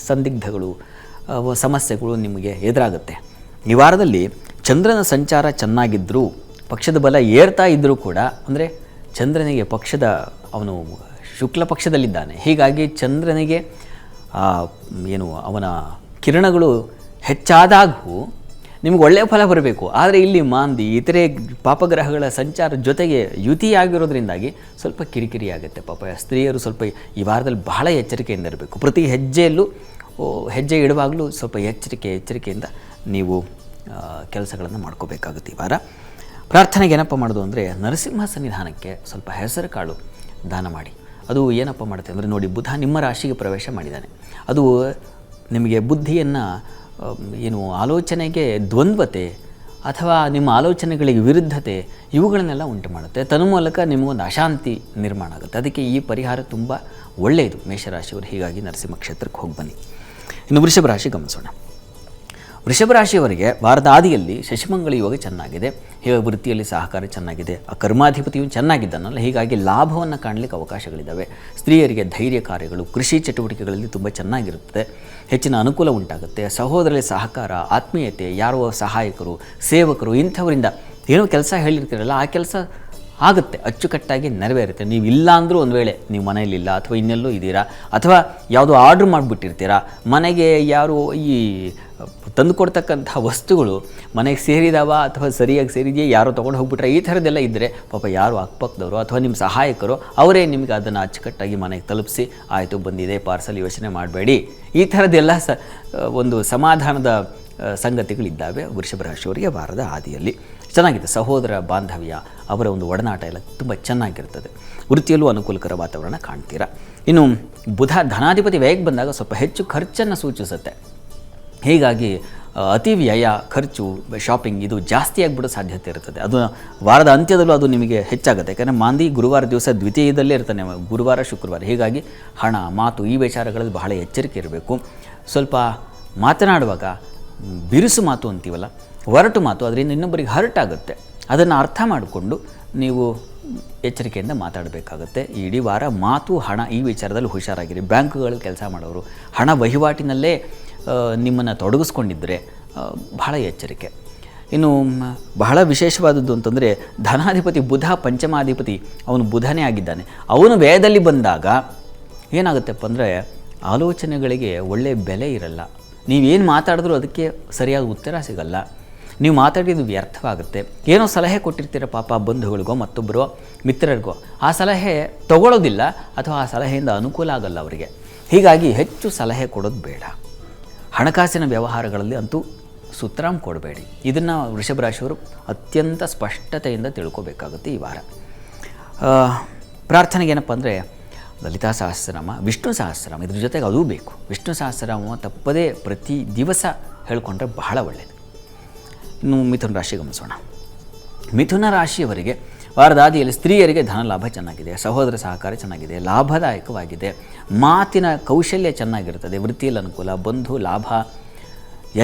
ಸಂದಿಗ್ಧಗಳು ಸಮಸ್ಯೆಗಳು ನಿಮಗೆ ಎದುರಾಗುತ್ತೆ. ಈ ವಾರದಲ್ಲಿ ಚಂದ್ರನ ಸಂಚಾರ ಚೆನ್ನಾಗಿದ್ದರೂ ಪಕ್ಷದ ಬಲ ಏರ್ತಾ ಇದ್ದರೂ ಕೂಡ, ಅಂದರೆ ಚಂದ್ರನಿಗೆ ಪಕ್ಷದ ಅವನು ಶುಕ್ಲ ಪಕ್ಷದಲ್ಲಿದ್ದಾನೆ. ಹೀಗಾಗಿ ಚಂದ್ರನಿಗೆ ಅವನ ಕಿರಣಗಳು ಹೆಚ್ಚಾದಾಗೂ ನಿಮಗೆ ಒಳ್ಳೆಯ ಫಲ ಬರಬೇಕು. ಆದರೆ ಇಲ್ಲಿ ಮಾಂದಿ ಇತರೆ ಪಾಪಗ್ರಹಗಳ ಸಂಚಾರ ಜೊತೆಗೆ ಯುತಿಯಾಗಿರೋದ್ರಿಂದಾಗಿ ಸ್ವಲ್ಪ ಕಿರಿಕಿರಿ ಆಗುತ್ತೆ. ಪಾಪ ಸ್ತ್ರೀಯರು ಸ್ವಲ್ಪ ಈ ವಾರದಲ್ಲಿ ಬಹಳ ಎಚ್ಚರಿಕೆಯಿಂದ ಇರಬೇಕು. ಪ್ರತಿ ಹೆಜ್ಜೆಯಲ್ಲೂ ಹೆಜ್ಜೆ ಇಡುವಾಗಲೂ ಸ್ವಲ್ಪ ಎಚ್ಚರಿಕೆಯಿಂದ ನೀವು ಕೆಲಸಗಳನ್ನು ಮಾಡ್ಕೋಬೇಕಾಗುತ್ತೆ. ಈ ವಾರ ಪ್ರಾರ್ಥನೆಗೆ ಏನಪ್ಪ ಮಾಡೋದು ಅಂದರೆ ನರಸಿಂಹ ಸನ್ನಿಧಾನಕ್ಕೆ ಸ್ವಲ್ಪ ಹೆಸರು ಕಾಳು ದಾನ ಮಾಡಿ. ಅದು ಏನಪ್ಪ ಮಾಡುತ್ತೆ ಅಂದರೆ ನೋಡಿ, ಬುಧ ನಿಮ್ಮ ರಾಶಿಗೆ ಪ್ರವೇಶ ಮಾಡಿದ್ದಾನೆ. ಅದು ನಿಮಗೆ ಬುದ್ಧಿಯನ್ನು ಆಲೋಚನೆಗೆ ದ್ವಂದ್ವತೆ ಅಥವಾ ನಿಮ್ಮ ಆಲೋಚನೆಗಳಿಗೆ ವಿರುದ್ಧತೆ ಇವುಗಳನ್ನೆಲ್ಲ ಉಂಟು ಮಾಡುತ್ತೆ. ತನ್ಮೂಲಕ ನಿಮಗೊಂದು ಅಶಾಂತಿ ನಿರ್ಮಾಣ ಆಗುತ್ತೆ. ಅದಕ್ಕೆ ಈ ಪರಿಹಾರ ತುಂಬ ಒಳ್ಳೆಯದು ಮೇಷರಾಶಿಯವರು. ಹೀಗಾಗಿ ನರಸಿಂಹ ಕ್ಷೇತ್ರಕ್ಕೆ ಹೋಗಿ ಬನ್ನಿ. ಇನ್ನು ವೃಷಭ ರಾಶಿ ಗಮನಿಸೋಣ. ವೃಷಭ ರಾಶಿಯವರಿಗೆ ವಾರದ ಆದಿಯಲ್ಲಿ ಶಶಿಮಂಗಳ ಯೋಗ ಚೆನ್ನಾಗಿದೆ. ಹೀಗಾಗಿ ವೃತ್ತಿಯಲ್ಲಿ ಸಹಕಾರ ಚೆನ್ನಾಗಿದೆ. ಆ ಕರ್ಮಾಧಿಪತಿಯು ಚೆನ್ನಾಗಿದ್ದಾನಲ್ಲ, ಹೀಗಾಗಿ ಲಾಭವನ್ನು ಕಾಣಲಿಕ್ಕೆ ಅವಕಾಶಗಳಿದ್ದಾವೆ. ಸ್ತ್ರೀಯರಿಗೆ ಧೈರ್ಯ ಕಾರ್ಯಗಳು, ಕೃಷಿ ಚಟುವಟಿಕೆಗಳಲ್ಲಿ ತುಂಬ ಚೆನ್ನಾಗಿರುತ್ತದೆ. ಹೆಚ್ಚಿನ ಅನುಕೂಲ ಉಂಟಾಗುತ್ತೆ. ಸಹೋದರರಲ್ಲಿ ಸಹಕಾರ, ಆತ್ಮೀಯತೆ, ಯಾರೋ ಸಹಾಯಕರು, ಸೇವಕರು ಇಂಥವರಿಂದ ಏನೋ ಕೆಲಸ ಹೇಳಿರ್ತೀರಲ್ಲ ಆ ಕೆಲಸ ಆಗುತ್ತೆ, ಅಚ್ಚುಕಟ್ಟಾಗಿ ನೆರವೇರುತ್ತೆ. ನೀವು ಇಲ್ಲ ಅಂದರೂ ಒಂದು ವೇಳೆ ನೀವು ಮನೆಯಲ್ಲಿಲ್ಲ ಅಥವಾ ಇನ್ನೆಲ್ಲೋ ಇದ್ದೀರಾ ಅಥವಾ ಯಾವುದೋ ಆರ್ಡ್ರ್ ಮಾಡಿಬಿಟ್ಟಿರ್ತೀರಾ, ಮನೆಗೆ ಯಾರು ಈ ತಂದುಕೊಡ್ತಕ್ಕಂಥ ವಸ್ತುಗಳು ಮನೆಗೆ ಸೇರಿದಾವ ಅಥವಾ ಸರಿಯಾಗಿ ಸೇರಿದೆಯೇ ಯಾರೋ ತೊಗೊಂಡು ಹೋಗ್ಬಿಟ್ರೆ ಈ ಥರದ್ದೆಲ್ಲ ಇದ್ದರೆ ಪಾಪ ಯಾರು ಅಕ್ಕಪಕ್ಕದವರು ಅಥವಾ ನಿಮ್ಮ ಸಹಾಯಕರು ಅವರೇ ನಿಮಗೆ ಅದನ್ನು ಅಚ್ಚುಕಟ್ಟಾಗಿ ಮನೆಗೆ ತಲುಪಿಸಿ ಆಯಿತು ಬಂದಿದೆ ಪಾರ್ಸಲ್ ಯೋಚನೆ ಮಾಡಬೇಡಿ, ಈ ಥರದ್ದೆಲ್ಲ ಒಂದು ಸಮಾಧಾನದ ಸಂಗತಿಗಳಿದ್ದಾವೆ ವೃಷಭ ರಾಶಿಯವರಿಗೆ ವಾರದ ಆದಿಯಲ್ಲಿ. ಚೆನ್ನಾಗಿದೆ. ಸಹೋದರ ಬಾಂಧವ್ಯ, ಅವರ ಒಂದು ಒಡನಾಟ ಎಲ್ಲ ತುಂಬ ಚೆನ್ನಾಗಿರ್ತದೆ. ವೃತ್ತಿಯಲ್ಲೂ ಅನುಕೂಲಕರ ವಾತಾವರಣ ಕಾಣ್ತೀರಾ. ಇನ್ನು ಬುಧ ಧನಾಧಿಪತಿ ವ್ಯಯಕ್ಕೆ ಬಂದಾಗ ಸ್ವಲ್ಪ ಹೆಚ್ಚು ಖರ್ಚನ್ನು ಸೂಚಿಸುತ್ತೆ. ಹೀಗಾಗಿ ಅತಿ ವ್ಯಯ, ಖರ್ಚು, ಶಾಪಿಂಗ್ ಇದು ಜಾಸ್ತಿ ಆಗಿಬಿಡೋ ಸಾಧ್ಯತೆ ಇರ್ತದೆ. ಅದು ವಾರದ ಅಂತ್ಯದಲ್ಲೂ ಅದು ನಿಮಗೆ ಹೆಚ್ಚಾಗುತ್ತೆ. ಯಾಕಂದರೆ ಮಾಂದಿ ಗುರುವಾರ ದಿವಸ ದ್ವಿತೀಯದಲ್ಲೇ ಇರ್ತಾನೆ, ಗುರುವಾರ ಶುಕ್ರವಾರ. ಹೀಗಾಗಿ ಹಣ, ಮಾತು ಈ ವಿಚಾರಗಳಲ್ಲಿ ಬಹಳ ಎಚ್ಚರಿಕೆ ಇರಬೇಕು. ಸ್ವಲ್ಪ ಮಾತನಾಡುವಾಗ ಬಿರುಸು ಮಾತು ಅಂತೀವಲ್ಲ, ಒರಟು ಮಾತು, ಅದರಿಂದ ಇನ್ನೊಬ್ಬರಿಗೆ ಹರ್ಟ್ ಆಗುತ್ತೆ. ಅದನ್ನು ಅರ್ಥ ಮಾಡಿಕೊಂಡು ನೀವು ಎಚ್ಚರಿಕೆಯಿಂದ ಮಾತಾಡಬೇಕಾಗುತ್ತೆ. ಇಡೀ ವಾರ ಮಾತು, ಹಣ ಈ ವಿಚಾರದಲ್ಲಿ ಹುಷಾರಾಗಿರಿ. ಬ್ಯಾಂಕ್ಗಳಲ್ಲಿ ಕೆಲಸ ಮಾಡೋರು ಹಣ ವಹಿವಾಟಿನಲ್ಲೇ ನಿಮ್ಮನ್ನು ತೊಡಗಿಸ್ಕೊಂಡಿದ್ದರೆ ಬಹಳ ಎಚ್ಚರಿಕೆ. ಇನ್ನು ಬಹಳ ವಿಶೇಷವಾದದ್ದು ಅಂತಂದರೆ ಧನಾಧಿಪತಿ ಬುಧ ಪಂಚಮಾಧಿಪತಿ, ಅವನು ಬುಧನೇ ಆಗಿದ್ದಾನೆ. ಅವನು ವ್ಯಯದಲ್ಲಿ ಬಂದಾಗ ಏನಾಗುತ್ತಪ್ಪ ಅಂದರೆ ಆಲೋಚನೆಗಳಿಗೆ ಒಳ್ಳೆಯ ಬೆಲೆ ಇರಲ್ಲ. ನೀವೇನು ಮಾತಾಡಿದ್ರೂ ಅದಕ್ಕೆ ಸರಿಯಾದ ಉತ್ತರ ಸಿಗಲ್ಲ. ನೀವು ಮಾತಾಡಿದ್ದು ವ್ಯರ್ಥವಾಗುತ್ತೆ. ಏನೋ ಸಲಹೆ ಕೊಟ್ಟಿರ್ತೀರ ಪಾಪ ಬಂಧುಗಳಿಗೋ ಮತ್ತೊಬ್ಬರೋ ಮಿತ್ರರಿಗೋ, ಆ ಸಲಹೆ ತಗೊಳ್ಳೋದಿಲ್ಲ ಅಥವಾ ಆ ಸಲಹೆಯಿಂದ ಅನುಕೂಲ ಆಗಲ್ಲ ಅವರಿಗೆ. ಹೀಗಾಗಿ ಹೆಚ್ಚು ಸಲಹೆ ಕೊಡೋದು ಬೇಡ. ಹಣಕಾಸಿನ ವ್ಯವಹಾರಗಳಲ್ಲಿ ಅಂತೂ ಸುತರಾಮ್ ಕೊಡಬೇಡಿ. ಇದನ್ನು ವೃಷಭ ರಾಶಿಯವರು ಅತ್ಯಂತ ಸ್ಪಷ್ಟತೆಯಿಂದ ತಿಳ್ಕೊಬೇಕಾಗುತ್ತೆ ಈ ವಾರ. ಪ್ರಾರ್ಥನೆಗೆ ಏನಪ್ಪ ಅಂದರೆ ಲಲಿತಾ ಸಹಸ್ರನಾಮ, ವಿಷ್ಣು ಸಹಸ್ರನಾಮ, ಇದ್ರ ಜೊತೆಗೆ ಅದೂ ಬೇಕು. ವಿಷ್ಣು ಸಹಸ್ರನಾಮ ತಪ್ಪದೇ ಪ್ರತಿ ದಿವಸ ಹೇಳಿಕೊಂಡ್ರೆ ಬಹಳ ಒಳ್ಳೆಯದು. ಇನ್ನು ಮಿಥುನ ರಾಶಿ ಗಮನಿಸೋಣ. ಮಿಥುನ ರಾಶಿಯವರಿಗೆ ವಾರದ ಆದಿಯಲ್ಲಿ ಸ್ತ್ರೀಯರಿಗೆ ಧನ ಲಾಭ ಚೆನ್ನಾಗಿದೆ, ಸಹೋದರ ಸಹಕಾರ ಚೆನ್ನಾಗಿದೆ, ಲಾಭದಾಯಕವಾಗಿದೆ, ಮಾತಿನ ಕೌಶಲ್ಯ ಚೆನ್ನಾಗಿರ್ತದೆ, ವೃತ್ತಿಯಲ್ಲಿ ಅನುಕೂಲ, ಬಂಧು ಲಾಭ.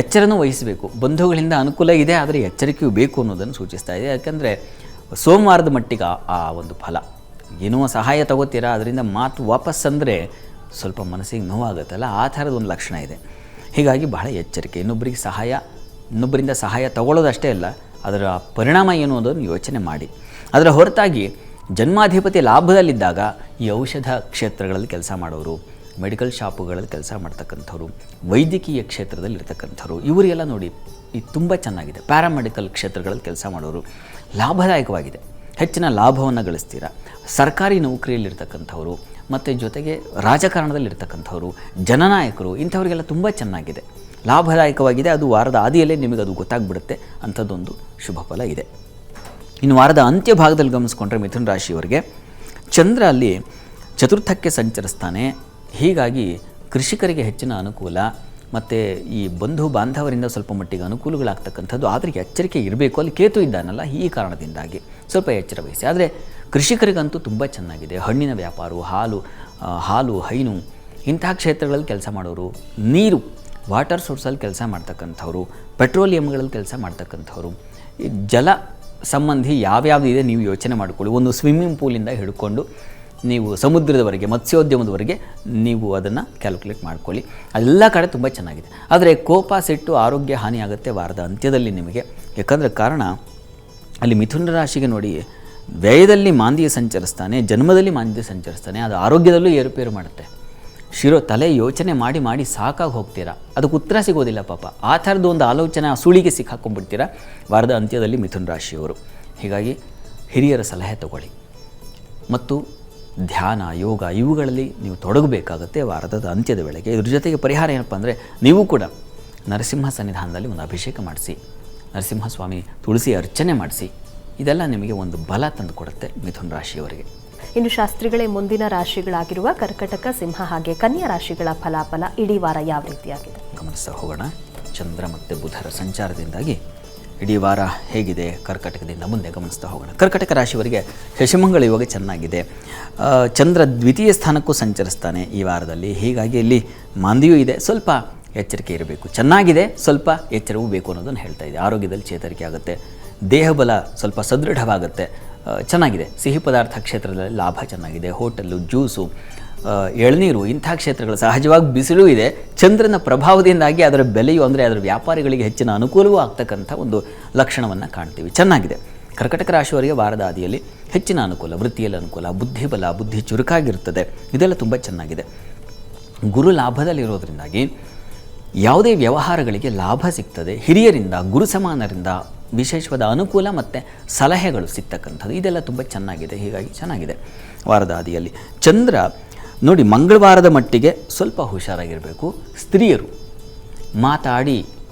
ಎಚ್ಚರನೂ ವಹಿಸಬೇಕು. ಬಂಧುಗಳಿಂದ ಅನುಕೂಲ ಇದೆ, ಆದರೆ ಎಚ್ಚರಿಕೆಯೂ ಬೇಕು ಅನ್ನೋದನ್ನು ಸೂಚಿಸ್ತಾ ಇದೆ. ಯಾಕಂದರೆ ಸೋಮವಾರದ ಮಟ್ಟಿಗೆ ಆ ಒಂದು ಫಲ ಏನೋ ಸಹಾಯ ತಗೋತೀರಾ, ಅದರಿಂದ ಮಾತು ವಾಪಸ್ ಅಂದರೆ ಸ್ವಲ್ಪ ಮನಸ್ಸಿಗೆ ನೋವಾಗುತ್ತಲ್ಲ, ಆ ಥರದ ಒಂದು ಲಕ್ಷಣ ಇದೆ. ಹೀಗಾಗಿ ಬಹಳ ಎಚ್ಚರಿಕೆ. ಇನ್ನೊಬ್ಬರಿಂದ ಸಹಾಯ ತಗೊಳ್ಳೋದಷ್ಟೇ ಅಲ್ಲ, ಅದರ ಪರಿಣಾಮ ಏನು ಅನ್ನೋದನ್ನು ಯೋಚನೆ ಮಾಡಿ. ಅದರ ಹೊರತಾಗಿ ಜನ್ಮಾಧಿಪತಿ ಲಾಭದಲ್ಲಿದ್ದಾಗ ಈ ಔಷಧ ಕ್ಷೇತ್ರಗಳಲ್ಲಿ ಕೆಲಸ ಮಾಡೋರು, ಮೆಡಿಕಲ್ ಶಾಪುಗಳಲ್ಲಿ ಕೆಲಸ ಮಾಡ್ತಕ್ಕಂಥವ್ರು, ವೈದ್ಯಕೀಯ ಕ್ಷೇತ್ರದಲ್ಲಿ ಇರ್ತಕ್ಕಂಥವ್ರು, ಇವರಿಗೆಲ್ಲ ನೋಡಿ ಇದು ತುಂಬ ಚೆನ್ನಾಗಿದೆ. ಪ್ಯಾರಾಮೆಡಿಕಲ್ ಕ್ಷೇತ್ರಗಳಲ್ಲಿ ಕೆಲಸ ಮಾಡೋರು ಲಾಭದಾಯಕವಾಗಿದೆ, ಹೆಚ್ಚಿನ ಲಾಭವನ್ನು ಗಳಿಸ್ತೀರಾ. ಸರ್ಕಾರಿ ನೌಕರಿಯಲ್ಲಿರ್ತಕ್ಕಂಥವ್ರು ಮತ್ತು ಜೊತೆಗೆ ರಾಜಕಾರಣದಲ್ಲಿರ್ತಕ್ಕಂಥವ್ರು, ಜನನಾಯಕರು, ಇಂಥವ್ರಿಗೆಲ್ಲ ತುಂಬ ಚೆನ್ನಾಗಿದೆ, ಲಾಭದಾಯಕವಾಗಿದೆ. ಅದು ವಾರದ ಆದಿಯಲ್ಲೇ ನಿಮಗೆ ಅದು ಗೊತ್ತಾಗ್ಬಿಡುತ್ತೆ. ಅಂಥದ್ದೊಂದು ಶುಭ ಫಲ ಇದೆ. ಇನ್ನು ವಾರದ ಅಂತ್ಯ ಭಾಗದಲ್ಲಿ ಗಮನಿಸ್ಕೊಂಡ್ರೆ ಮಿಥುನ ರಾಶಿಯವರಿಗೆ ಚಂದ್ರ ಅಲ್ಲಿ ಚತುರ್ಥಕ್ಕೆ ಸಂಚರಿಸ್ತಾನೆ. ಹೀಗಾಗಿ ಕೃಷಿಕರಿಗೆ ಹೆಚ್ಚಿನ ಅನುಕೂಲ ಮತ್ತು ಈ ಬಂಧು ಬಾಂಧವರಿಂದ ಸ್ವಲ್ಪ ಮಟ್ಟಿಗೆ ಅನುಕೂಲಗಳಾಗ್ತಕ್ಕಂಥದ್ದು. ಆದರೆ ಎಚ್ಚರಿಕೆ ಇರಬೇಕು. ಅಲ್ಲಿ ಕೇತು ಇದ್ದಾನಲ್ಲ, ಈ ಕಾರಣದಿಂದಾಗಿ ಸ್ವಲ್ಪ ಎಚ್ಚರ ವಹಿಸಿ. ಆದರೆ ಕೃಷಿಕರಿಗಂತೂ ತುಂಬ ಚೆನ್ನಾಗಿದೆ. ಹಣ್ಣಿನ ವ್ಯಾಪಾರ, ಹಾಲು ಹೈನು ಇಂತಹ ಕ್ಷೇತ್ರಗಳಲ್ಲಿ ಕೆಲಸ ಮಾಡೋರು, ನೀರು ವಾಟರ್ ಸೋರ್ಸಲ್ಲಿ ಕೆಲಸ ಮಾಡ್ತಕ್ಕಂಥವ್ರು, ಪೆಟ್ರೋಲಿಯಂಗಳಲ್ಲಿ ಕೆಲಸ ಮಾಡ್ತಕ್ಕಂಥವ್ರು, ಈ ಜಲ ಸಂಬಂಧಿ ಯಾವ್ಯಾವುದಿದೆ ನೀವು ಯೋಚನೆ ಮಾಡಿಕೊಳ್ಳಿ. ಒಂದು ಸ್ವಿಮ್ಮಿಂಗ್ ಪೂಲಿಂದ ಹಿಡ್ಕೊಂಡು ನೀವು ಸಮುದ್ರದವರೆಗೆ, ಮತ್ಸ್ಯೋದ್ಯಮದವರೆಗೆ ನೀವು ಅದನ್ನು ಕ್ಯಾಲ್ಕುಲೇಟ್ ಮಾಡ್ಕೊಳ್ಳಿ. ಎಲ್ಲ ಕಡೆ ತುಂಬ ಚೆನ್ನಾಗಿದೆ. ಆದರೆ ಕೋಪ, ಸಿಟ್ಟು, ಆರೋಗ್ಯ ಹಾನಿಯಾಗುತ್ತೆ ವಾರದ ಅಂತ್ಯದಲ್ಲಿ ನಿಮಗೆ. ಯಾಕಂದರೆ ಕಾರಣ ಅಲ್ಲಿ ಮಿಥುನ ರಾಶಿಗೆ ನೋಡಿ, ವ್ಯಯದಲ್ಲಿ ಮಾಂದ್ಯ ಸಂಚರಿಸ್ತಾನೆ, ಜನ್ಮದಲ್ಲಿ ಮಾಂದ್ಯ ಸಂಚರಿಸ್ತಾನೆ. ಅದು ಆರೋಗ್ಯದಲ್ಲೂ ಏರುಪೇರು ಮಾಡುತ್ತೆ. ತಲೆ ಯೋಚನೆ ಮಾಡಿ ಸಾಕಾಗಿ ಹೋಗ್ತೀರಾ, ಅದಕ್ಕೆ ಉತ್ತರ ಸಿಗೋದಿಲ್ಲ ಪಾಪ. ಆ ಥರದ್ದು ಒಂದು ಆಲೋಚನೆ, ಆ ಸುಳಿಗೆ ಸಿಕ್ಕಾಕೊಂಡ್ಬಿಡ್ತೀರಾ ವಾರದ ಅಂತ್ಯದಲ್ಲಿ ಮಿಥುನ ರಾಶಿಯವರು. ಹೀಗಾಗಿ ಹಿರಿಯರ ಸಲಹೆ ತಗೊಳ್ಳಿ ಮತ್ತು ಧ್ಯಾನ, ಯೋಗ ಇವುಗಳಲ್ಲಿ ನೀವು ತೊಡಗಬೇಕಾಗುತ್ತೆ ವಾರದ ಅಂತ್ಯದ ವೇಳೆಗೆ. ಇದ್ರ ಜೊತೆಗೆ ಪರಿಹಾರ ಏನಪ್ಪ ಅಂದರೆ, ನೀವು ಕೂಡ ನರಸಿಂಹ ಸನ್ನಿಧಾನದಲ್ಲಿ ಒಂದು ಅಭಿಷೇಕ ಮಾಡಿಸಿ, ನರಸಿಂಹಸ್ವಾಮಿ ತುಳಸಿ ಅರ್ಚನೆ ಮಾಡಿಸಿ. ಇದೆಲ್ಲ ನಿಮಗೆ ಒಂದು ಬಲ ತಂದು ಕೊಡುತ್ತೆ ಮಿಥುನ ರಾಶಿಯವರಿಗೆ. ಇನ್ನು ಶಾಸ್ತ್ರಿಗಳೇ, ಮುಂದಿನ ರಾಶಿಗಳಾಗಿರುವ ಕರ್ಕಟಕ, ಸಿಂಹ ಹಾಗೆ ಕನ್ಯಾ ರಾಶಿಗಳ ಫಲಾಫಲ ಇಡೀ ವಾರ ಯಾವ ರೀತಿಯಾಗಿದೆ ಗಮನಿಸ್ತಾ ಹೋಗೋಣ. ಚಂದ್ರ ಮತ್ತು ಬುಧರ ಸಂಚಾರದಿಂದಾಗಿ ಇಡೀ ವಾರ ಹೇಗಿದೆ ಕರ್ಕಟಕದಿಂದ ಮುಂದೆ ಗಮನಿಸ್ತಾ ಹೋಗೋಣ. ಕರ್ಕಟಕ ರಾಶಿಯವರಿಗೆ ಶಶಿಮಂಗಳ ಯೋಗ ಚೆನ್ನಾಗಿದೆ. ಚಂದ್ರ ದ್ವಿತೀಯ ಸ್ಥಾನಕ್ಕೂ ಸಂಚರಿಸ್ತಾನೆ ಈ ವಾರದಲ್ಲಿ. ಹೀಗಾಗಿ ಇಲ್ಲಿ ಮಾಂದ್ಯೂ ಇದೆ, ಸ್ವಲ್ಪ ಎಚ್ಚರಿಕೆ ಇರಬೇಕು. ಚೆನ್ನಾಗಿದೆ, ಸ್ವಲ್ಪ ಎಚ್ಚರವೂ ಬೇಕು ಅನ್ನೋದನ್ನು ಹೇಳ್ತಾ ಇದೆ. ಆರೋಗ್ಯದಲ್ಲಿ ಚೇತರಿಕೆ ಆಗುತ್ತೆ, ದೇಹಬಲ ಸ್ವಲ್ಪ ಸದೃಢವಾಗುತ್ತೆ, ಚೆನ್ನಾಗಿದೆ. ಸಿಹಿ ಪದಾರ್ಥ ಕ್ಷೇತ್ರದಲ್ಲಿ ಲಾಭ ಚೆನ್ನಾಗಿದೆ. ಹೋಟೆಲ್ಲು, ಜ್ಯೂಸು, ಎಳನೀರು ಇಂಥ ಕ್ಷೇತ್ರಗಳು, ಸಹಜವಾಗಿ ಬಿಸಿಲು ಇದೆ. ಚಂದ್ರನ ಪ್ರಭಾವದಿಂದಾಗಿ ಅದರ ಬೆಲೆಯು ಅಂದರೆ ಅದರ ವ್ಯಾಪಾರಿಗಳಿಗೆ ಹೆಚ್ಚಿನ ಅನುಕೂಲವೂ ಆಗ್ತಕ್ಕಂಥ ಒಂದು ಲಕ್ಷಣವನ್ನು ಕಾಣ್ತೀವಿ. ಚೆನ್ನಾಗಿದೆ. ಕರ್ಕಟಕ ರಾಶಿಯವರಿಗೆ ವಾರದ ಆದಿಯಲ್ಲಿ ಹೆಚ್ಚಿನ ಅನುಕೂಲ, ವೃತ್ತಿಯಲ್ಲಿ ಅನುಕೂಲ, ಬುದ್ಧಿಬಲ, ಬುದ್ಧಿ ಚುರುಕಾಗಿರುತ್ತದೆ. ಇದೆಲ್ಲ ತುಂಬ ಚೆನ್ನಾಗಿದೆ. ಗುರು ಲಾಭದಲ್ಲಿರೋದ್ರಿಂದಾಗಿ ಯಾವುದೇ ವ್ಯವಹಾರಗಳಿಗೆ ಲಾಭ ಸಿಗ್ತದೆ. ಹಿರಿಯರಿಂದ, ಗುರು ಸಮಾನರಿಂದ ವಿಶೇಷವಾದ ಅನುಕೂಲ ಮತ್ತು ಸಲಹೆಗಳು ಸಿಗ್ತಕ್ಕಂಥದ್ದು. ಇದೆಲ್ಲ ತುಂಬ ಚೆನ್ನಾಗಿದೆ. ಹೀಗಾಗಿ ಚೆನ್ನಾಗಿದೆ ವಾರದ ಆದಿಯಲ್ಲಿ. ಚಂದ್ರ ನೋಡಿ, ಮಂಗಳವಾರದ ಮಟ್ಟಿಗೆ ಸ್ವಲ್ಪ ಹುಷಾರಾಗಿರಬೇಕು. ಸ್ತ್ರೀಯರು ಮಾತಾಡಿ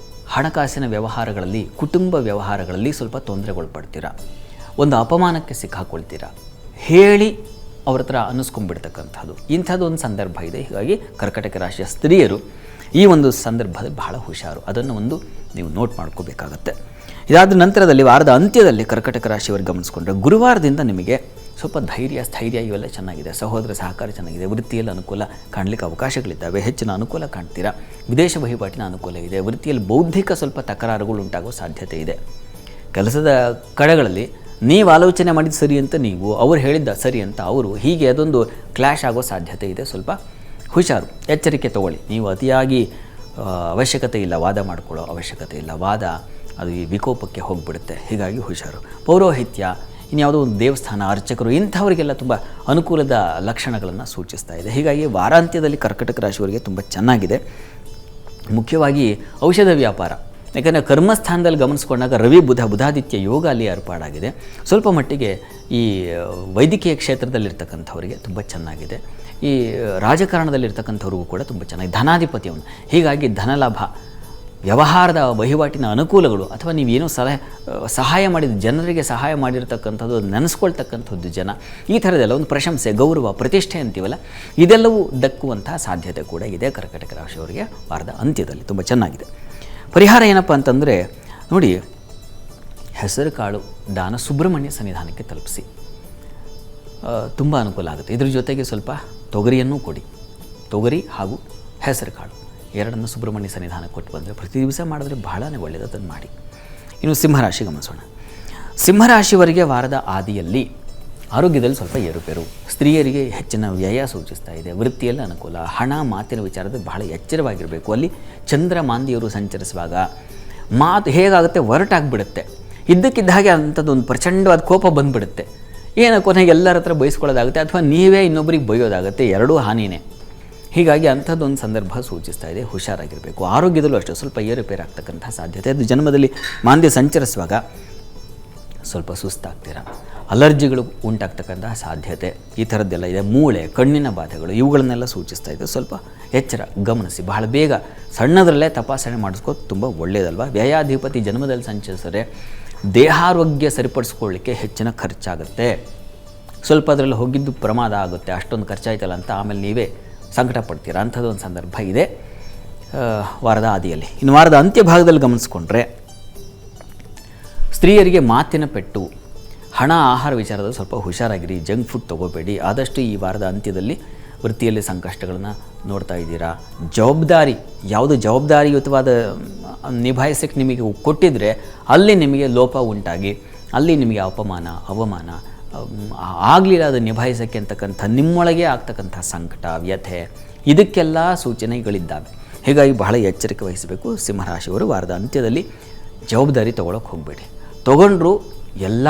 ಹಣಕಾಸಿನ ವ್ಯವಹಾರಗಳಲ್ಲಿ, ಕುಟುಂಬ ವ್ಯವಹಾರಗಳಲ್ಲಿ ಸ್ವಲ್ಪ ತೊಂದರೆಗೊಳಪಡ್ತೀರಾ, ಒಂದು ಅಪಮಾನಕ್ಕೆ ಸಿಕ್ಕಾಕೊಳ್ತೀರಾ, ಹೇಳಿ ಅವ್ರ ಹತ್ರ ಅನ್ನಿಸ್ಕೊಂಡ್ಬಿಡ್ತಕ್ಕಂಥದ್ದು. ಇಂಥದ್ದು ಒಂದು ಸಂದರ್ಭ ಇದೆ. ಹೀಗಾಗಿ ಕರ್ಕಟಕ ರಾಶಿಯ ಸ್ತ್ರೀಯರು ಈ ಒಂದು ಸಂದರ್ಭದಲ್ಲಿ ಬಹಳ ಹುಷಾರು. ಅದನ್ನು ನೀವು ನೋಟ್ ಮಾಡ್ಕೋಬೇಕಾಗತ್ತೆ. ಇದಾದ ನಂತರದಲ್ಲಿ ವಾರದ ಅಂತ್ಯದಲ್ಲಿ ಕರ್ಕಟಕ ರಾಶಿಯವರಿಗೆ ಗಮನಿಸ್ಕೊಂಡ್ರೆ ಗುರುವಾರದಿಂದ ನಿಮಗೆ ಸ್ವಲ್ಪ ಧೈರ್ಯ, ಸ್ಥೈರ್ಯ ಇವೆಲ್ಲ ಚೆನ್ನಾಗಿದೆ. ಸಹೋದರ ಸಹಕಾರ ಚೆನ್ನಾಗಿದೆ. ವೃತ್ತಿಯಲ್ಲಿ ಅನುಕೂಲ ಕಾಣಲಿಕ್ಕೆ ಅವಕಾಶಗಳಿದ್ದಾವೆ. ಹೆಚ್ಚಿನ ಅನುಕೂಲ ಕಾಣ್ತೀರಾ. ವಿದೇಶ ವಹಿವಾಟಿನ ಅನುಕೂಲ ಇದೆ. ವೃತ್ತಿಯಲ್ಲಿ ಬೌದ್ಧಿಕ ಸ್ವಲ್ಪ ತಕರಾರುಗಳು ಉಂಟಾಗೋ ಸಾಧ್ಯತೆ ಇದೆ. ಕೆಲಸದ ಕಡೆಗಳಲ್ಲಿ ನೀವು ಆಲೋಚನೆ ಮಾಡಿದ್ದು ಸರಿ ಅಂತ ನೀವು, ಅವ್ರು ಹೇಳಿದ್ದ ಸರಿ ಅಂತ ಅವರು, ಹೀಗೆ ಅದೊಂದು ಕ್ಲ್ಯಾಶ್ ಆಗೋ ಸಾಧ್ಯತೆ ಇದೆ. ಸ್ವಲ್ಪ ಹುಷಾರು, ಎಚ್ಚರಿಕೆ ತಗೊಳ್ಳಿ. ನೀವು ಅತಿಯಾಗಿ ಅವಶ್ಯಕತೆ ಇಲ್ಲ ವಾದ ಮಾಡಿಕೊಳ್ಳೋ ಅವಶ್ಯಕತೆ ಇಲ್ಲ, ವಾದ ಅದು ಈ ವಿಕೋಪಕ್ಕೆ ಹೋಗಿಬಿಡುತ್ತೆ. ಹೀಗಾಗಿ ಹುಷಾರು. ಪೌರೋಹಿತ್ಯ, ಇನ್ಯಾವುದೋ ಒಂದು ದೇವಸ್ಥಾನ, ಅರ್ಚಕರು, ಇಂಥವರಿಗೆಲ್ಲ ತುಂಬ ಅನುಕೂಲದ ಲಕ್ಷಣಗಳನ್ನು ಸೂಚಿಸ್ತಾ ಇದೆ. ಹೀಗಾಗಿ ವಾರಾಂತ್ಯದಲ್ಲಿ ಕರ್ಕಟಕ ರಾಶಿಯವರಿಗೆ ತುಂಬ ಚೆನ್ನಾಗಿದೆ. ಮುಖ್ಯವಾಗಿ ಔಷಧ ವ್ಯಾಪಾರ, ಯಾಕಂದರೆ ಕರ್ಮಸ್ಥಾನದಲ್ಲಿ ಗಮನಿಸ್ಕೊಂಡಾಗ ರವಿ ಬುಧಾದಿತ್ಯ ಯೋಗ ಅಲ್ಲಿ ಏರ್ಪಾಡಾಗಿದೆ. ಸ್ವಲ್ಪ ಮಟ್ಟಿಗೆ ಈ ವೈದ್ಯಕೀಯ ಕ್ಷೇತ್ರದಲ್ಲಿರ್ತಕ್ಕಂಥವರಿಗೆ ತುಂಬ ಚೆನ್ನಾಗಿದೆ. ಈ ರಾಜಕಾರಣದಲ್ಲಿರ್ತಕ್ಕಂಥವ್ರಿಗೂ ಕೂಡ ತುಂಬ ಚೆನ್ನಾಗಿದೆ. ಧನಾಧಿಪತಿಯವನು, ಹೀಗಾಗಿ ಧನಲಾಭ, ವ್ಯವಹಾರದ ವಹಿವಾಟಿನ ಅನುಕೂಲಗಳು, ಅಥವಾ ನೀವೇನೋ ಸಹಾಯ ಮಾಡಿದ ಜನರಿಗೆ ಸಹಾಯ ಮಾಡಿರ್ತಕ್ಕಂಥದ್ದು, ನೆನೆಸ್ಕೊಳ್ತಕ್ಕಂಥದ್ದು ಜನ, ಈ ಥರದ್ದೆಲ್ಲ ಒಂದು ಪ್ರಶಂಸೆ, ಗೌರವ, ಪ್ರತಿಷ್ಠೆ ಅಂತೀವಲ್ಲ, ಇದೆಲ್ಲವೂ ದಕ್ಕುವಂತಹ ಸಾಧ್ಯತೆ ಕೂಡ ಇದೆ ಕರ್ಕಟಕ ರಾಶಿಯವರಿಗೆ ವಾರದ ಅಂತ್ಯದಲ್ಲಿ. ತುಂಬ ಚೆನ್ನಾಗಿದೆ. ಪರಿಹಾರ ಏನಪ್ಪ ಅಂತಂದರೆ ನೋಡಿ, ಹೆಸರು ಕಾಳು ದಾನ ಸುಬ್ರಹ್ಮಣ್ಯ ಸನ್ನಿಧಾನಕ್ಕೆ ತಲುಪಿಸಿ, ತುಂಬ ಅನುಕೂಲ ಆಗುತ್ತೆ. ಇದ್ರ ಜೊತೆಗೆ ಸ್ವಲ್ಪ ತೊಗರಿಯನ್ನು ಕೊಡಿ. ತೊಗರಿ ಹಾಗೂ ಹೆಸರು ಕಾಳು ಎರಡನ್ನು ಸುಬ್ರಹ್ಮಣ್ಯ ಸನ್ನಿಧಾನಕ್ಕೆ ಕೊಟ್ಟು ಬಂದರೆ ಪ್ರತಿ ದಿವಸ ಮಾಡಿದ್ರೆ ಬಹಳನೇ ಒಳ್ಳೆಯದು, ಅದನ್ನು ಮಾಡಿ. ಇನ್ನು ಸಿಂಹರಾಶಿ ಗಮನಿಸೋಣ. ಸಿಂಹರಾಶಿಯವರಿಗೆ ವಾರದ ಆದಿಯಲ್ಲಿ ಆರೋಗ್ಯದಲ್ಲಿ ಸ್ವಲ್ಪ ಏರುಪೇರು, ಸ್ತ್ರೀಯರಿಗೆ ಹೆಚ್ಚಿನ ವ್ಯಯ ಸೂಚಿಸ್ತಾ ಇದೆ. ವೃತ್ತಿಯಲ್ಲಿ ಅನುಕೂಲ, ಹಣ ಮಾತಿನ ವಿಚಾರದಲ್ಲಿ ಬಹಳ ಎಚ್ಚರವಾಗಿರಬೇಕು. ಅಲ್ಲಿ ಚಂದ್ರ ಮಾಂದಿಯವರು ಸಂಚರಿಸುವಾಗ ಮಾತು ಹೇಗಾಗುತ್ತೆ, ಒರಟಾಗಿಬಿಡುತ್ತೆ. ಇದ್ದಕ್ಕಿದ್ದ ಹಾಗೆ ಅಂಥದ್ದೊಂದು ಪ್ರಚಂಡವಾದ ಕೋಪ ಬಂದುಬಿಡುತ್ತೆ. ಏನೋ ಕೊನೆಗೆ ಎಲ್ಲರ ಹತ್ರ ಬಯಸ್ಕೊಳ್ಳೋದಾಗುತ್ತೆ, ಅಥವಾ ನೀವೇ ಇನ್ನೊಬ್ಬರಿಗೆ ಬೈಯೋದಾಗುತ್ತೆ, ಎರಡೂ ಹಾನಿನೇ. ಹೀಗಾಗಿ ಅಂಥದ್ದೊಂದು ಸಂದರ್ಭ ಸೂಚಿಸ್ತಾ ಇದೆ. ಹುಷಾರಾಗಿರಬೇಕು. ಆರೋಗ್ಯದಲ್ಲೂ ಅಷ್ಟೇ ಸ್ವಲ್ಪ ಏರುಪೇರಾಗ್ತಕ್ಕಂಥ ಸಾಧ್ಯತೆ. ಅದು ಜನ್ಮದಲ್ಲಿ ಮಾಂದ್ಯ ಸಂಚರಿಸುವಾಗ ಸ್ವಲ್ಪ ಸುಸ್ತಾಗ್ತೀರ, ಅಲರ್ಜಿಗಳು ಉಂಟಾಗ್ತಕ್ಕಂತಹ ಸಾಧ್ಯತೆ, ಈ ಥರದ್ದೆಲ್ಲ ಇದೆ. ಮೂಳೆ, ಕಣ್ಣಿನ ಬಾಧೆಗಳು, ಇವುಗಳನ್ನೆಲ್ಲ ಸೂಚಿಸ್ತಾ ಇದೆ. ಸ್ವಲ್ಪ ಎಚ್ಚರ ಗಮನಿಸಿ. ಬಹಳ ಬೇಗ ಸಣ್ಣದರಲ್ಲೇ ತಪಾಸಣೆ ಮಾಡಿಸ್ಕೋದು ತುಂಬ ಒಳ್ಳೆಯದಲ್ವ. ವ್ಯಯಾಧಿಪತಿ ಜನ್ಮದಲ್ಲಿ ಸಂಚರಿಸಿದರೆ ದೇಹಾರೋಗ್ಯ ಸರಿಪಡಿಸ್ಕೊಳ್ಳಿಕ್ಕೆ ಹೆಚ್ಚಿನ ಖರ್ಚಾಗುತ್ತೆ. ಸ್ವಲ್ಪ ಅದರಲ್ಲಿ ಹೋಗಿದ್ದು ಪ್ರಮಾದ ಆಗುತ್ತೆ, ಅಷ್ಟೊಂದು ಖರ್ಚಾಯ್ತಲ್ಲ ಅಂತ ಆಮೇಲೆ ನೀವೇ ಸಂಕಟ ಪಡ್ತೀರಾ. ಅಂಥದ್ದೊಂದು ಸಂದರ್ಭ ಇದೆ ವಾರದ ಆದಿಯಲ್ಲಿ. ಇನ್ನು ವಾರದ ಅಂತ್ಯಭಾಗದಲ್ಲಿ ಗಮನಿಸ್ಕೊಂಡ್ರೆ ಸ್ತ್ರೀಯರಿಗೆ ಮಾತಿನ ಪೆಟ್ಟು, ಹಣ, ಆಹಾರ ವಿಚಾರದಲ್ಲಿ ಸ್ವಲ್ಪ ಹುಷಾರಾಗಿರಿ. Junk food ತೊಗೋಬೇಡಿ. ಆದಷ್ಟು ಈ ವಾರದ ಅಂತ್ಯದಲ್ಲಿ ವೃತ್ತಿಯಲ್ಲಿ ಸಂಕಷ್ಟಗಳನ್ನು ನೋಡ್ತಾ ಇದ್ದೀರಾ. ಜವಾಬ್ದಾರಿ, ಯಾವುದು ಜವಾಬ್ದಾರಿಯುತವಾದ ನಿಭಾಯಿಸಕ್ಕೆ ನಿಮಗೆ ಕೊಟ್ಟಿದ್ದರೆ ಅಲ್ಲಿ ನಿಮಗೆ ಲೋಪ ಉಂಟಾಗಿ ಅಲ್ಲಿ ನಿಮಗೆ ಅಪಮಾನ, ಅವಮಾನ ಆಗಲಿಲ್ಲ ಅದು ನಿಭಾಯಿಸೋಕ್ಕೆ ಅಂತಕ್ಕಂಥ ನಿಮ್ಮೊಳಗೆ ಆಗ್ತಕ್ಕಂಥ ಸಂಕಟ, ವ್ಯಥೆ, ಇದಕ್ಕೆಲ್ಲ ಸೂಚನೆಗಳಿದ್ದಾವೆ. ಹೀಗಾಗಿ ಬಹಳ ಎಚ್ಚರಿಕೆ ವಹಿಸಬೇಕು. ಸಿಂಹರಾಶಿಯವರು ವಾರದ ಅಂತ್ಯದಲ್ಲಿ ಜವಾಬ್ದಾರಿ ತೊಗೊಳಕ್ಕೆ ಹೋಗಬೇಡಿ. ತೊಗೊಂಡ್ರು ಎಲ್ಲ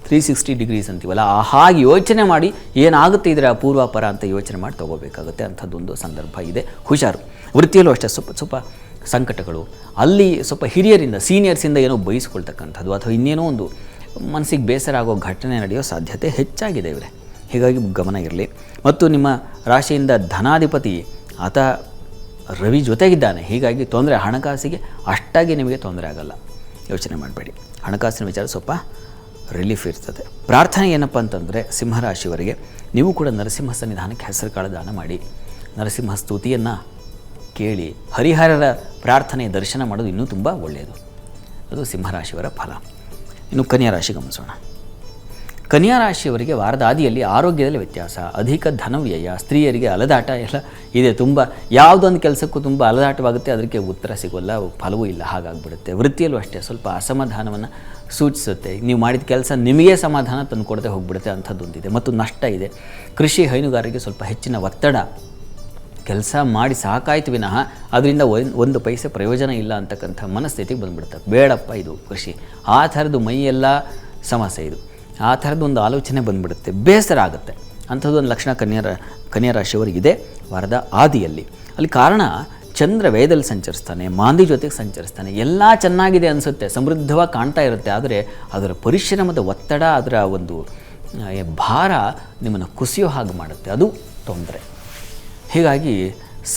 360 ಡಿಗ್ರೀಸ್ ಅಂತೀವಲ್ಲ, ಹಾಗೆ ಯೋಚನೆ ಮಾಡಿ ಏನಾಗುತ್ತೆ ಇದರ ಪೂರ್ವಾಪರ ಅಂತ ಯೋಚನೆ ಮಾಡಿ ತೊಗೋಬೇಕಾಗುತ್ತೆ. ಅಂಥದ್ದೊಂದು ಸಂದರ್ಭ ಇದೆ. ಹುಷಾರು. ವೃತ್ತಿಯಲ್ಲೂ ಅಷ್ಟೇ ಸ್ವಲ್ಪ ಸಂಕಟಗಳು, ಅಲ್ಲಿ ಸ್ವಲ್ಪ ಹಿರಿಯರಿಂದ, ಸೀನಿಯರ್ಸಿಂದ ಏನೋ ಬಯಸ್ಕೊಳ್ತಕ್ಕಂಥದ್ದು ಅಥವಾ ಇನ್ನೇನೋ ಒಂದು ಮನಸ್ಸಿಗೆ ಬೇಸರ ಆಗೋ ಘಟನೆ ನಡೆಯೋ ಸಾಧ್ಯತೆ ಹೆಚ್ಚಾಗಿದೆ ಇವರೇ. ಹೀಗಾಗಿ ಗಮನ ಇರಲಿ. ಮತ್ತು ನಿಮ್ಮ ರಾಶಿಯಿಂದ ಧನಾಧಿಪತಿ ಆತ ರವಿ ಜೊತೆಗಿದ್ದಾನೆ. ಹೀಗಾಗಿ ತೊಂದರೆ, ಹಣಕಾಸಿಗೆ ಅಷ್ಟಾಗಿ ನಿಮಗೆ ತೊಂದರೆ ಆಗಲ್ಲ, ಯೋಚನೆ ಮಾಡಬೇಡಿ. ಹಣಕಾಸಿನ ವಿಚಾರ ಸ್ವಲ್ಪ ರಿಲೀಫ್ ಇರ್ತದೆ. ಪ್ರಾರ್ಥನೆ ಏನಪ್ಪ ಅಂತಂದರೆ ಸಿಂಹರಾಶಿಯವರಿಗೆ ನೀವು ಕೂಡ ನರಸಿಂಹ ಸನ್ನಿಧಾನಕ್ಕೆ ಹೆಸರು ಕಾಳು ದಾನ ಮಾಡಿ, ನರಸಿಂಹ ಸ್ತುತಿಯನ್ನು ಕೇಳಿ, ಹರಿಹರರ ಪ್ರಾರ್ಥನೆ ದರ್ಶನ ಮಾಡೋದು ಇನ್ನೂ ತುಂಬ ಒಳ್ಳೆಯದು. ಅದು ಸಿಂಹರಾಶಿಯವರ ಫಲ. ಇನ್ನು ಕನ್ಯಾ ರಾಶಿ ಗಮನಿಸೋಣ. ಕನ್ಯಾ ರಾಶಿಯವರಿಗೆ ವಾರದ ಆದಿಯಲ್ಲಿ ಆರೋಗ್ಯದಲ್ಲಿ ವ್ಯತ್ಯಾಸ, ಅಧಿಕ ಧನವ್ಯಯ, ಸ್ತ್ರೀಯರಿಗೆ ಅಲದಾಟ ಎಲ್ಲ ಇದೆ. ತುಂಬ ಯಾವುದೊಂದು ಕೆಲಸಕ್ಕೂ ತುಂಬ ಅಲದಾಟವಾಗುತ್ತೆ, ಅದಕ್ಕೆ ಉತ್ತರ ಸಿಗೋಲ್ಲ, ಫಲವೂ ಇಲ್ಲ, ಹಾಗಾಗ್ಬಿಡುತ್ತೆ. ವೃತ್ತಿಯಲ್ಲೂ ಅಷ್ಟೇ ಸ್ವಲ್ಪ ಅಸಮಾಧಾನವನ್ನು ಸೂಚಿಸುತ್ತೆ. ನೀವು ಮಾಡಿದ ಕೆಲಸ ನಿಮಗೇ ಸಮಾಧಾನ ತಂದುಕೊಡದೆ ಹೋಗಿಬಿಡುತ್ತೆ, ಅಂಥದ್ದೊಂದಿದೆ. ಮತ್ತು ನಷ್ಟ ಇದೆ. ಕೃಷಿ ಹೈನುಗಾರರಿಗೆ ಸ್ವಲ್ಪ ಹೆಚ್ಚಿನ ಒತ್ತಡ, ಕೆಲಸ ಮಾಡಿ ಸಾಕಾಯ್ತು ವಿನಃ ಅದರಿಂದ ಒಂದು ಪೈಸೆ ಪ್ರಯೋಜನ ಇಲ್ಲ ಅಂತಕ್ಕಂಥ ಮನಸ್ಥಿತಿಗೆ ಬಂದುಬಿಡುತ್ತೆ. ಬೇಡಪ್ಪ ಇದು ಕೃಷಿ, ಆ ಥರದ್ದು ಮೈಯೆಲ್ಲ ಸಮಸ್ಯೆ, ಇದು ಆ ಥರದ್ದೊಂದು ಆಲೋಚನೆ ಬಂದುಬಿಡುತ್ತೆ, ಬೇಸರ ಆಗುತ್ತೆ. ಅಂಥದ್ದೊಂದು ಲಕ್ಷಣ ಕನ್ಯಾ ರಾಶಿಯವರಿಗಿದೆ ವಾರದ ಆದಿಯಲ್ಲಿ. ಅಲ್ಲಿ ಕಾರಣ ಚಂದ್ರ ವೇದದಲ್ಲಿ ಸಂಚರಿಸ್ತಾನೆ, ಮಾಂದಿ ಜೊತೆಗೆ ಸಂಚರಿಸ್ತಾನೆ. ಎಲ್ಲ ಚೆನ್ನಾಗಿದೆ ಅನಿಸುತ್ತೆ, ಸಮೃದ್ಧವಾಗಿ ಕಾಣ್ತಾ ಇರುತ್ತೆ. ಆದರೆ ಅದರ ಪರಿಶ್ರಮದ ಒತ್ತಡ, ಅದರ ಒಂದು ಭಾರ ನಿಮ್ಮನ್ನು ಕುಸಿಯೋ ಹಾಗೆ ಮಾಡುತ್ತೆ, ಅದು ತೊಂದರೆ. ಹೀಗಾಗಿ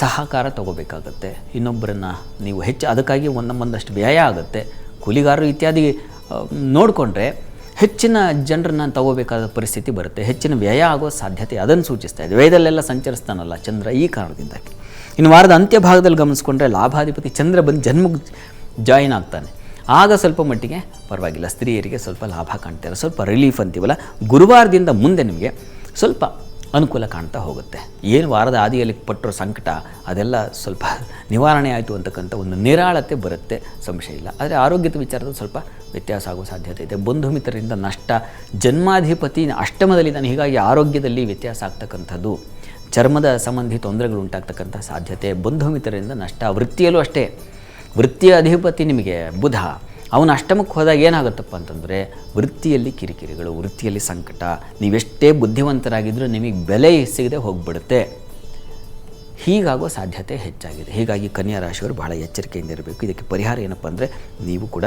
ಸಹಕಾರ ತಗೋಬೇಕಾಗತ್ತೆ. ಇನ್ನೊಬ್ಬರನ್ನು ನೀವು ಅದಕ್ಕಾಗಿ ಒಂದಷ್ಟು ವ್ಯಯ ಆಗುತ್ತೆ. ಕೂಲಿಗಾರರು ಇತ್ಯಾದಿ ನೋಡಿಕೊಂಡ್ರೆ ಹೆಚ್ಚಿನ ಜನರನ್ನು ತಗೋಬೇಕಾದ ಪರಿಸ್ಥಿತಿ ಬರುತ್ತೆ, ಹೆಚ್ಚಿನ ವ್ಯಯ ಆಗೋ ಸಾಧ್ಯತೆ ಅದನ್ನು ಸೂಚಿಸ್ತಾ ಇದೆ. ವೇದಲ್ಲೆಲ್ಲ ಸಂಚರಿಸ್ತಾನಲ್ಲ ಚಂದ್ರ, ಈ ಕಾರಣದಿಂದಾಗಿ. ಇನ್ನು ವಾರದ ಅಂತ್ಯಭಾಗದಲ್ಲಿ ಗಮನಿಸ್ಕೊಂಡ್ರೆ ಲಾಭಾಧಿಪತಿ ಚಂದ್ರ ಬಂದು ಜನ್ಮಕ್ಕೆ ಜಾಯಿನ್ ಆಗ್ತಾನೆ. ಆಗ ಸ್ವಲ್ಪ ಮಟ್ಟಿಗೆ ಪರವಾಗಿಲ್ಲ, ಸ್ತ್ರೀಯರಿಗೆ ಸ್ವಲ್ಪ ಲಾಭ ಕಾಣ್ತಾರೆ, ಸ್ವಲ್ಪ ರಿಲೀಫ್ ಅಂತೀವಲ್ಲ. ಗುರುವಾರದಿಂದ ಮುಂದೆ ನಿಮಗೆ ಸ್ವಲ್ಪ ಅನುಕೂಲ ಕಾಣ್ತಾ ಹೋಗುತ್ತೆ. ಏನು ವಾರದ ಆದಿಯಲ್ಲಿ ಪಟ್ಟಿರೋ ಸಂಕಟ ಅದೆಲ್ಲ ಸ್ವಲ್ಪ ನಿವಾರಣೆ ಆಯಿತು ಅಂತಕ್ಕಂಥ ಒಂದು ನಿರಾಳತೆ ಬರುತ್ತೆ, ಸಂಶಯ ಇಲ್ಲ. ಆದರೆ ಆರೋಗ್ಯದ ವಿಚಾರದಲ್ಲಿ ಸ್ವಲ್ಪ ವ್ಯತ್ಯಾಸ ಆಗೋ ಸಾಧ್ಯತೆ ಇದೆ. ಬಂಧು ಮಿತ್ರರಿಂದ ನಷ್ಟ, ಜನ್ಮಾಧಿಪತಿ ಅಷ್ಟಮದಲ್ಲಿದ್ದಾನೆ, ಹೀಗಾಗಿ ಆರೋಗ್ಯದಲ್ಲಿ ವ್ಯತ್ಯಾಸ ಆಗ್ತಕ್ಕಂಥದ್ದು, ಚರ್ಮದ ಸಂಬಂಧಿ ತೊಂದರೆಗಳು ಉಂಟಾಗ್ತಕ್ಕಂಥ ಸಾಧ್ಯತೆ, ಬಂಧು ಮಿತ್ರರಿಂದ ನಷ್ಟ. ವೃತ್ತಿಯಲ್ಲೂ ಅಷ್ಟೇ, ವೃತ್ತಿಯ ಅಧಿಪತಿ ನಿಮಗೆ ಬುಧ, ಅವನು ಅಷ್ಟಮಕ್ಕೆ ಹೋದಾಗ ಏನಾಗುತ್ತಪ್ಪ ಅಂತಂದರೆ ವೃತ್ತಿಯಲ್ಲಿ ಕಿರಿಕಿರಿಗಳು, ವೃತ್ತಿಯಲ್ಲಿ ಸಂಕಟ, ನೀವೆಷ್ಟೇ ಬುದ್ಧಿವಂತರಾಗಿದ್ದರೂ ನಿಮಗೆ ಬೆಲೆ ಸಿಗದೆ ಹೋಗಿಬಿಡುತ್ತೆ. ಹೀಗಾಗೋ ಸಾಧ್ಯತೆ ಹೆಚ್ಚಾಗಿದೆ. ಹೀಗಾಗಿ ಕನ್ಯಾ ರಾಶಿಯವರು ಬಹಳ ಎಚ್ಚರಿಕೆಯಿಂದ ಇರಬೇಕು. ಇದಕ್ಕೆ ಪರಿಹಾರ ಏನಪ್ಪ ಅಂದರೆ ನೀವು ಕೂಡ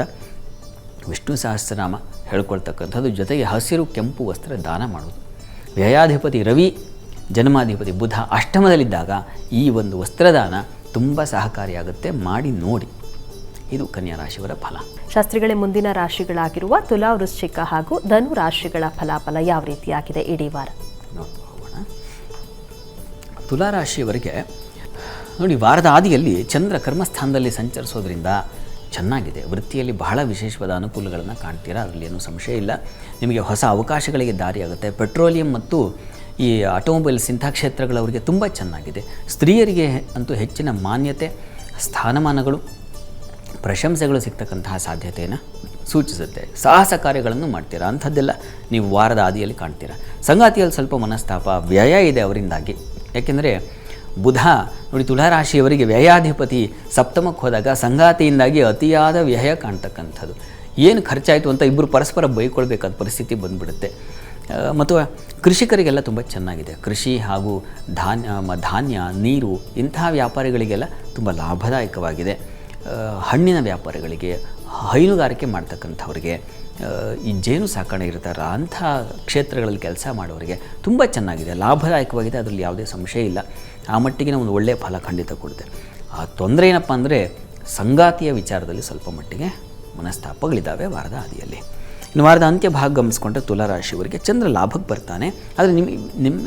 ವಿಷ್ಣು ಸಹಸ್ರನಾಮ ಹೇಳ್ಕೊಳ್ತಕ್ಕಂಥದ್ದು, ಜೊತೆಗೆ ಹಸಿರು ಕೆಂಪು ವಸ್ತ್ರ ದಾನ ಮಾಡೋದು. ವ್ಯಯಾಧಿಪತಿ ರವಿ, ಜನ್ಮಾಧಿಪತಿ ಬುಧ ಅಷ್ಟಮದಲ್ಲಿದ್ದಾಗ ಈ ಒಂದು ವಸ್ತ್ರದಾನ ತುಂಬ ಸಹಕಾರಿಯಾಗುತ್ತೆ, ಮಾಡಿ ನೋಡಿ. ಇದು ಕನ್ಯಾ ರಾಶಿಯವರ ಫಲ. ಶಾಸ್ತ್ರಿಗಳೇ, ಮುಂದಿನ ರಾಶಿಗಳಾಗಿರುವ ತುಲಾ, ವೃಶ್ಚಿಕ ಹಾಗೂ ಧನು ರಾಶಿಗಳ ಫಲಾಫಲ ಯಾವ ರೀತಿಯಾಗಿದೆ ಇಡೀ ವಾರ? ನೋಡ್ತಾ ಹೋಗೋಣ. ತುಲಾ ರಾಶಿಯವರಿಗೆ ನೋಡಿ, ವಾರದ ಆದಿಯಲ್ಲಿ ಚಂದ್ರ ಕರ್ಮಸ್ಥಾನದಲ್ಲಿ ಸಂಚರಿಸೋದ್ರಿಂದ ಚೆನ್ನಾಗಿದೆ. ವೃತ್ತಿಯಲ್ಲಿ ಬಹಳ ವಿಶೇಷವಾದ ಅನುಕೂಲಗಳನ್ನು ಕಾಣ್ತೀರಾ, ಅದರಲ್ಲಿ ಏನೂ ಸಂಶಯ ಇಲ್ಲ. ನಿಮಗೆ ಹೊಸ ಅವಕಾಶಗಳಿಗೆ ದಾರಿಯಾಗುತ್ತೆ. ಪೆಟ್ರೋಲಿಯಂ ಮತ್ತು ಈ ಆಟೋಮೊಬೈಲ್ಸ್ ಇಂಥ ಕ್ಷೇತ್ರಗಳವರಿಗೆ ತುಂಬ ಚೆನ್ನಾಗಿದೆ. ಸ್ತ್ರೀಯರಿಗೆ ಅಂತೂ ಹೆಚ್ಚಿನ ಮಾನ್ಯತೆ, ಸ್ಥಾನಮಾನಗಳು, ಪ್ರಶಂಸೆಗಳು ಸಿಗ್ತಕ್ಕಂತಹ ಸಾಧ್ಯತೆಯನ್ನು ಸೂಚಿಸುತ್ತೆ. ಸಾಹಸ ಕಾರ್ಯಗಳನ್ನು ಮಾಡ್ತೀರಾ, ಅಂಥದ್ದೆಲ್ಲ ನೀವು ವಾರದ ಆದಿಯಲ್ಲಿ ಕಾಣ್ತೀರಾ. ಸಂಗಾತಿಯಲ್ಲಿ ಸ್ವಲ್ಪ ಮನಸ್ತಾಪ, ವ್ಯಯ ಇದೆ ಅವರಿಂದಾಗಿ. ಯಾಕೆಂದರೆ ಬುಧ ನೋಡಿ, ತುಲಾರಾಶಿಯವರಿಗೆ ವ್ಯಯಾಧಿಪತಿ ಸಪ್ತಮಕ್ಕೆ ಹೋದಾಗ ಸಂಗಾತಿಯಿಂದಾಗಿ ಅತಿಯಾದ ವ್ಯಯ ಕಾಣ್ತಕ್ಕಂಥದ್ದು. ಏನು ಖರ್ಚಾಯಿತು ಅಂತ ಇಬ್ಬರು ಪರಸ್ಪರ ಬೈಕೊಳ್ಬೇಕಾದ ಪರಿಸ್ಥಿತಿ ಬಂದುಬಿಡುತ್ತೆ. ಮತ್ತು ಕೃಷಿಕರಿಗೆಲ್ಲ ತುಂಬ ಚೆನ್ನಾಗಿದೆ. ಕೃಷಿ ಹಾಗೂ ಧಾನ್ಯ, ನೀರು ಇಂಥ ವ್ಯಾಪಾರಿಗಳಿಗೆಲ್ಲ ತುಂಬ ಲಾಭದಾಯಕವಾಗಿದೆ. ಹಣ್ಣಿನ ವ್ಯಾಪಾರಿಗಳಿಗೆ, ಹೈನುಗಾರಿಕೆ ಮಾಡ್ತಕ್ಕಂಥವ್ರಿಗೆ, ಈ ಜೇನು ಸಾಕಣೆ ಇರ್ತಾರ ಅಂಥ ಕ್ಷೇತ್ರಗಳಲ್ಲಿ ಕೆಲಸ ಮಾಡೋರಿಗೆ ತುಂಬ ಚೆನ್ನಾಗಿದೆ, ಲಾಭದಾಯಕವಾಗಿದೆ. ಅದರಲ್ಲಿ ಯಾವುದೇ ಸಂಶಯ ಇಲ್ಲ. ಆ ಮಟ್ಟಿಗಿನ ಒಂದು ಒಳ್ಳೆಯ ಫಲ ಖಂಡಿತ ಕೊಡುತ್ತೆ. ಆ ತೊಂದರೆ ಏನಪ್ಪ ಅಂದರೆ ಸಂಗಾತಿಯ ವಿಚಾರದಲ್ಲಿ ಸ್ವಲ್ಪ ಮಟ್ಟಿಗೆ ಮನಸ್ತಾಪಗಳಿದ್ದಾವೆ ವಾರದ ಆದಿಯಲ್ಲಿ. ಇನ್ನು ವಾರದ ಅಂತ್ಯ ಭಾಗ ಗಮನಿಸ್ಕೊಂಡ್ರೆ ತುಲಾರಾಶಿಯವರಿಗೆ ಚಂದ್ರ ಲಾಭಕ್ಕೆ ಬರ್ತಾನೆ, ಆದರೆ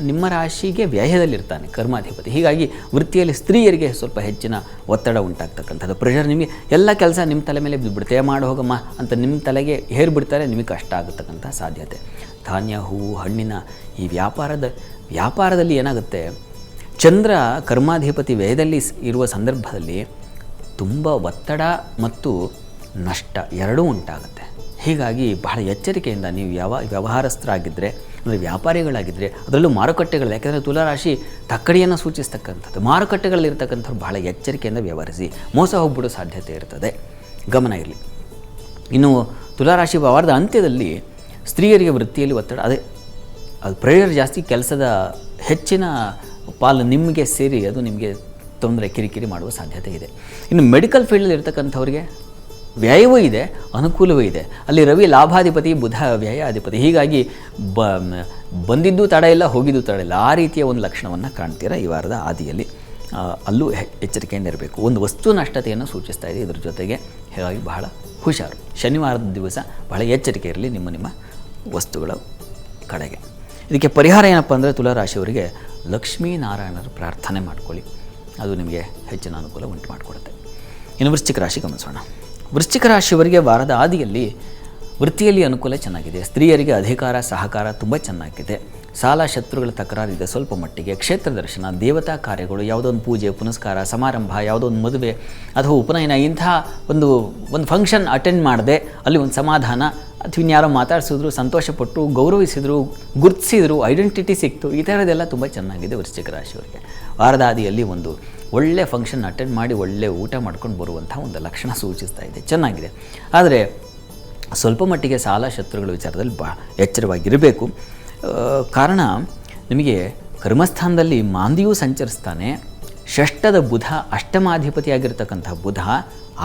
ನಿಮ್ಮ ರಾಶಿಗೆ ವ್ಯಯದಲ್ಲಿರ್ತಾನೆ ಕರ್ಮಾಧಿಪತಿ. ಹೀಗಾಗಿ ವೃತ್ತಿಯಲ್ಲಿ ಸ್ತ್ರೀಯರಿಗೆ ಸ್ವಲ್ಪ ಹೆಚ್ಚಿನ ಒತ್ತಡ ಉಂಟಾಗ್ತಕ್ಕಂಥದ್ದು, ಪ್ರೆಷರ್. ನಿಮಗೆ ಎಲ್ಲ ಕೆಲಸ ನಿಮ್ಮ ತಲೆ ಮೇಲೆ ಬಿದ್ದುಬಿಡುತ್ತೆ, ಮಾಡಿ ಹೋಗಮ್ಮ ಅಂತ ನಿಮ್ಮ ತಲೆಗೆ ಹೇರ್ಬಿಡ್ತಾರೆ, ನಿಮಗೆ ಕಷ್ಟ ಆಗತಕ್ಕಂಥ ಸಾಧ್ಯತೆ. ಧಾನ್ಯ, ಹೂವು, ಹಣ್ಣಿನ ಈ ವ್ಯಾಪಾರದಲ್ಲಿ ಏನಾಗುತ್ತೆ, ಚಂದ್ರ ಕರ್ಮಾಧಿಪತಿ ವ್ಯಯದಲ್ಲಿ ಇರುವ ಸಂದರ್ಭದಲ್ಲಿ ತುಂಬ ಒತ್ತಡ ಮತ್ತು ನಷ್ಟ ಎರಡೂ ಉಂಟಾಗುತ್ತೆ. ಹೀಗಾಗಿ ಬಹಳ ಎಚ್ಚರಿಕೆಯಿಂದ ನೀವು ವ್ಯವಹಾರಸ್ಥರಾಗಿದ್ದರೆ, ಅಂದರೆ ವ್ಯಾಪಾರಿಗಳಾಗಿದ್ದರೆ, ಅದರಲ್ಲೂ ಮಾರುಕಟ್ಟೆಗಳು, ಯಾಕೆಂದರೆ ತುಲಾರಾಶಿ ತಕ್ಕಡಿಯನ್ನು ಸೂಚಿಸ್ತಕ್ಕಂಥದ್ದು. ಮಾರುಕಟ್ಟೆಗಳಲ್ಲಿರ್ತಕ್ಕಂಥವ್ರು ಬಹಳ ಎಚ್ಚರಿಕೆಯಿಂದ ವ್ಯವಹರಿಸಿ, ಮೋಸ ಹೋಗ್ಬಿಡೋ ಸಾಧ್ಯತೆ ಇರ್ತದೆ, ಗಮನ ಇರಲಿ. ಇನ್ನು ತುಲಾರಾಶಿ ವಾರದ ಅಂತ್ಯದಲ್ಲಿ ಸ್ತ್ರೀಯರಿಗೆ ವೃತ್ತಿಯಲ್ಲಿ ಒತ್ತಡ, ಅದು ಪ್ರೇಯರ್ ಜಾಸ್ತಿ, ಕೆಲಸದ ಹೆಚ್ಚಿನ ಪಾಲು ನಿಮಗೆ ಸೇರಿ ಅದು ನಿಮಗೆ ತೊಂದರೆ, ಕಿರಿಕಿರಿ ಮಾಡುವ ಸಾಧ್ಯತೆ ಇದೆ. ಇನ್ನು ಮೆಡಿಕಲ್ ಫೀಲ್ಡಲ್ಲಿ ಇರ್ತಕ್ಕಂಥವ್ರಿಗೆ ವ್ಯಯವೂ ಇದೆ, ಅನುಕೂಲವೂ ಇದೆ. ಅಲ್ಲಿ ರವಿ ಲಾಭಾಧಿಪತಿ, ಬುಧ ವ್ಯಯಾಧಿಪತಿ. ಹೀಗಾಗಿ ಬಂದಿದ್ದು ತಡ ಇಲ್ಲ, ಹೋಗಿದ್ದು ತಡ ಇಲ್ಲ, ಆ ರೀತಿಯ ಒಂದು ಲಕ್ಷಣವನ್ನು ಕಾಣ್ತೀರಾ ಈ ವಾರದ ಆದಿಯಲ್ಲಿ. ಅಲ್ಲೂ ಎಚ್ಚರಿಕೆಯಿಂದ ಇರಬೇಕು. ಒಂದು ವಸ್ತು ನಷ್ಟತೆಯನ್ನು ಸೂಚಿಸ್ತಾ ಇದೆ ಇದ್ರ ಜೊತೆಗೆ. ಹೀಗಾಗಿ ಬಹಳ ಹುಷಾರು. ಶನಿವಾರದ ದಿವಸ ಬಹಳ ಎಚ್ಚರಿಕೆ ಇರಲಿ ನಿಮ್ಮ ವಸ್ತುಗಳ ಕಡೆಗೆ. ಇದಕ್ಕೆ ಪರಿಹಾರ ಏನಪ್ಪ ಅಂದರೆ ತುಲಾರಾಶಿಯವರಿಗೆ ಲಕ್ಷ್ಮೀನಾರಾಯಣರ ಪ್ರಾರ್ಥನೆ ಮಾಡ್ಕೊಳ್ಳಿ, ಅದು ನಿಮಗೆ ಹೆಚ್ಚಿನ ಅನುಕೂಲ ಉಂಟು ಮಾಡಿಕೊಡುತ್ತೆ. ಇನ್ನು ವೃಶ್ಚಿಕ ರಾಶಿ ಗಮನಿಸೋಣ. ವೃಶ್ಚಿಕ ರಾಶಿಯವರಿಗೆ ವಾರದ ಆದಿಯಲ್ಲಿ ವೃತ್ತಿಯಲ್ಲಿ ಅನುಕೂಲ ಚೆನ್ನಾಗಿದೆ. ಸ್ತ್ರೀಯರಿಗೆ ಅಧಿಕಾರ, ಸಹಕಾರ ತುಂಬ ಚೆನ್ನಾಗಿದೆ. ಸಾಲ, ಶತ್ರುಗಳ ತಕರಾರಿದೆ ಸ್ವಲ್ಪ ಮಟ್ಟಿಗೆ. ಕ್ಷೇತ್ರ ದರ್ಶನ, ದೇವತಾ ಕಾರ್ಯಗಳು, ಯಾವುದೋ ಒಂದು ಪೂಜೆ ಪುನಸ್ಕಾರ, ಸಮಾರಂಭ, ಯಾವುದೋ ಒಂದು ಮದುವೆ ಅಥವಾ ಉಪನಯನ, ಇಂಥ ಒಂದು ಫಂಕ್ಷನ್ ಅಟೆಂಡ್ ಮಾಡದೆ ಅಲ್ಲಿ ಒಂದು ಸಮಾಧಾನ, ಅಥವಾ ಇನ್ಯಾರೋ ಮಾತಾಡಿಸಿದ್ರು, ಸಂತೋಷಪಟ್ಟರು, ಗೌರವಿಸಿದರು, ಗುರುತಿಸಿದ್ರು, ಐಡೆಂಟಿಟಿ ಸಿಕ್ತು, ಈ ಥರದ್ದೆಲ್ಲ ತುಂಬ ಚೆನ್ನಾಗಿದೆ ವೃಶ್ಚಿಕ ರಾಶಿಯವರಿಗೆ. ವಾರದ ಆದಿಯಲ್ಲಿ ಒಂದು ಒಳ್ಳೆ ಫಂಕ್ಷನ್ ಅಟೆಂಡ್ ಮಾಡಿ ಒಳ್ಳೆ ಊಟ ಮಾಡ್ಕೊಂಡು ಬರುವಂಥ ಒಂದು ಲಕ್ಷಣ ಸೂಚಿಸ್ತಾ ಇದೆ, ಚೆನ್ನಾಗಿದೆ. ಆದರೆ ಸ್ವಲ್ಪ ಮಟ್ಟಿಗೆ ಸಾಲ, ಶತ್ರುಗಳ ವಿಚಾರದಲ್ಲಿ ಎಚ್ಚರವಾಗಿರಬೇಕು. ಕಾರಣ ನಿಮಗೆ ಕರ್ಮಸ್ಥಾನದಲ್ಲಿ ಮಾಂದಿಯೂ ಸಂಚರಿಸ್ತಾನೆ. ಷಷ್ಠದ ಬುಧ, ಅಷ್ಟಮಾಧಿಪತಿಯಾಗಿರ್ತಕ್ಕಂಥ ಬುಧ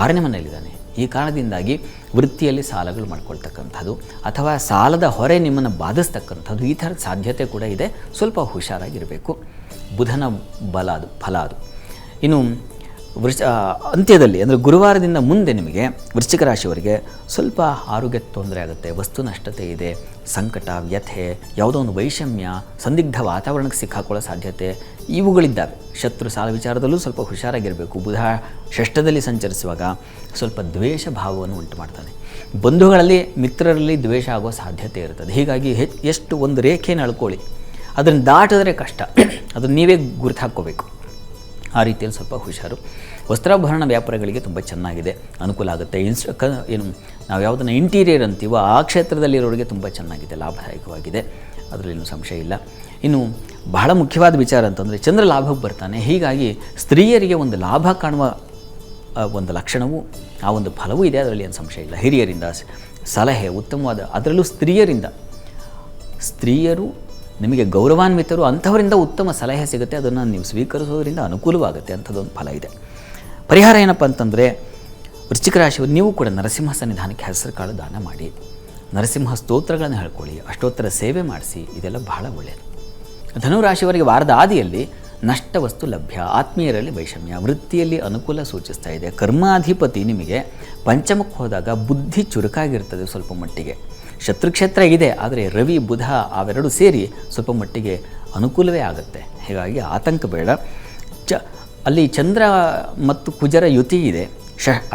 6ನೇ ಮನೆಯಲ್ಲಿದ್ದಾನೆ. ಈ ಕಾರಣದಿಂದಾಗಿ ವೃತ್ತಿಯಲ್ಲಿ ಸಾಲಗಳು ಮಾಡ್ಕೊಳ್ತಕ್ಕಂಥದ್ದು ಅಥವಾ ಸಾಲದ ಹೊರೆ ನಿಮ್ಮನ್ನು ಬಾಧಿಸ್ತಕ್ಕಂಥದ್ದು, ಈ ಥರದ ಸಾಧ್ಯತೆ ಕೂಡ ಇದೆ. ಸ್ವಲ್ಪ ಹುಷಾರಾಗಿರಬೇಕು. ಬುಧನ ಫಲ ಅದು. ಇನ್ನು ಅಂತ್ಯದಲ್ಲಿ ಅಂದರೆ ಗುರುವಾರದಿಂದ ಮುಂದೆ ನಿಮಗೆ ವೃಶ್ಚಿಕ ರಾಶಿಯವರಿಗೆ ಸ್ವಲ್ಪ ಆರೋಗ್ಯ ತೊಂದರೆ ಆಗುತ್ತೆ, ವಸ್ತು ನಷ್ಟತೆ ಇದೆ, ಸಂಕಟ, ವ್ಯಥೆ, ಯಾವುದೋ ಒಂದು ವೈಷಮ್ಯ, ಸಂದಿಗ್ಧ ವಾತಾವರಣಕ್ಕೆ ಸಿಕ್ಕಾಕೊಳ್ಳೋ ಸಾಧ್ಯತೆ ಇವುಗಳಿದ್ದಾವೆ. ಶತ್ರು ಸಾಲ ವಿಚಾರದಲ್ಲೂ ಸ್ವಲ್ಪ ಹುಷಾರಾಗಿರಬೇಕು. ಬುಧ ಷಷ್ಠದಲ್ಲಿ ಸಂಚರಿಸುವಾಗ ಸ್ವಲ್ಪ ದ್ವೇಷ ಭಾವವನ್ನು ಉಂಟು ಮಾಡ್ತಾನೆ. ಬಂಧುಗಳಲ್ಲಿ, ಮಿತ್ರರಲ್ಲಿ ದ್ವೇಷ ಆಗೋ ಸಾಧ್ಯತೆ ಇರ್ತದೆ. ಹೀಗಾಗಿ ಎಷ್ಟು ಒಂದು ರೇಖೆಯನ್ನು ಅಳ್ಕೊಳ್ಳಿ, ಅದನ್ನು ದಾಟಿದ್ರೆ ಕಷ್ಟ, ಅದನ್ನು ನೀವೇ ಗುರುತು ಹಾಕ್ಕೋಬೇಕು. ಆ ರೀತಿಯಲ್ಲಿ ಸ್ವಲ್ಪ ಹುಷಾರು. ವಸ್ತ್ರಾಭರಣ ವ್ಯಾಪಾರಗಳಿಗೆ ತುಂಬ ಚೆನ್ನಾಗಿದೆ, ಅನುಕೂಲ ಆಗುತ್ತೆ. ಏನು ನಾವು ಯಾವುದನ್ನು ಇಂಟೀರಿಯರ್ ಅಂತೀವೋ ಆ ಕ್ಷೇತ್ರದಲ್ಲಿರೋರಿಗೆ ತುಂಬ ಚೆನ್ನಾಗಿದೆ, ಲಾಭದಾಯಕವಾಗಿದೆ, ಅದರಲ್ಲೇನು ಸಂಶಯ ಇಲ್ಲ. ಇನ್ನು ಬಹಳ ಮುಖ್ಯವಾದ ವಿಚಾರ ಅಂತಂದರೆ ಚಂದ್ರ ಲಾಭಕ್ಕೆ ಬರ್ತಾನೆ. ಹೀಗಾಗಿ ಸ್ತ್ರೀಯರಿಗೆ ಒಂದು ಲಾಭ ಕಾಣುವ ಒಂದು ಲಕ್ಷಣವೂ ಆ ಒಂದು ಫಲವೂ ಇದೆ, ಅದರಲ್ಲಿ ಏನು ಸಂಶಯ ಇಲ್ಲ. ಹಿರಿಯರಿಂದ ಸಲಹೆ ಉತ್ತಮವಾದ, ಅದರಲ್ಲೂ ಸ್ತ್ರೀಯರು ನಿಮಗೆ ಗೌರವಾನ್ವಿತರು, ಅಂಥವರಿಂದ ಉತ್ತಮ ಸಲಹೆ ಸಿಗುತ್ತೆ, ಅದನ್ನು ನೀವು ಸ್ವೀಕರಿಸೋದ್ರಿಂದ ಅನುಕೂಲವಾಗುತ್ತೆ, ಅಂಥದ್ದೊಂದು ಫಲ ಇದೆ. ಪರಿಹಾರ ಏನಪ್ಪ ಅಂತಂದರೆ ವೃಶ್ಚಿಕ ರಾಶಿಯವರು ನೀವು ಕೂಡ ನರಸಿಂಹ ಸನ್ನಿಧಾನಕ್ಕೆ ಹೆಸರು ಕಾಳು ದಾನ ಮಾಡಿ, ನರಸಿಂಹ ಸ್ತೋತ್ರಗಳನ್ನು ಹೇಳ್ಕೊಳ್ಳಿ, ಅಷ್ಟೋತ್ತರ ಸೇವೆ ಮಾಡಿಸಿ, ಇದೆಲ್ಲ ಬಹಳ ಒಳ್ಳೆಯದು. ಧನುರಾಶಿಯವರಿಗೆ ವಾರದ ಆದಿಯಲ್ಲಿ ನಷ್ಟ ವಸ್ತು ಲಭ್ಯ, ಆತ್ಮೀಯರಲ್ಲಿ ವೈಷಮ್ಯ, ವೃತ್ತಿಯಲ್ಲಿ ಅನುಕೂಲ ಸೂಚಿಸ್ತಾ ಇದೆ. ಕರ್ಮಾಧಿಪತಿ ನಿಮಗೆ ಪಂಚಮಕ್ಕೆ ಹೋದಾಗ ಬುದ್ಧಿ ಚುರುಕಾಗಿರ್ತದೆ ಸ್ವಲ್ಪ ಮಟ್ಟಿಗೆ. ಶತ್ರುಕ್ಷೇತ್ರ ಇದೆ, ಆದರೆ ರವಿ ಬುಧ ಅವೆರಡು ಸೇರಿ ಸ್ವಲ್ಪ ಮಟ್ಟಿಗೆ ಅನುಕೂಲವೇ ಆಗುತ್ತೆ. ಹೀಗಾಗಿ ಆತಂಕ ಬೇಡ. ಅಲ್ಲಿ ಚಂದ್ರ ಮತ್ತು ಕುಜರ ಯುತಿ ಇದೆ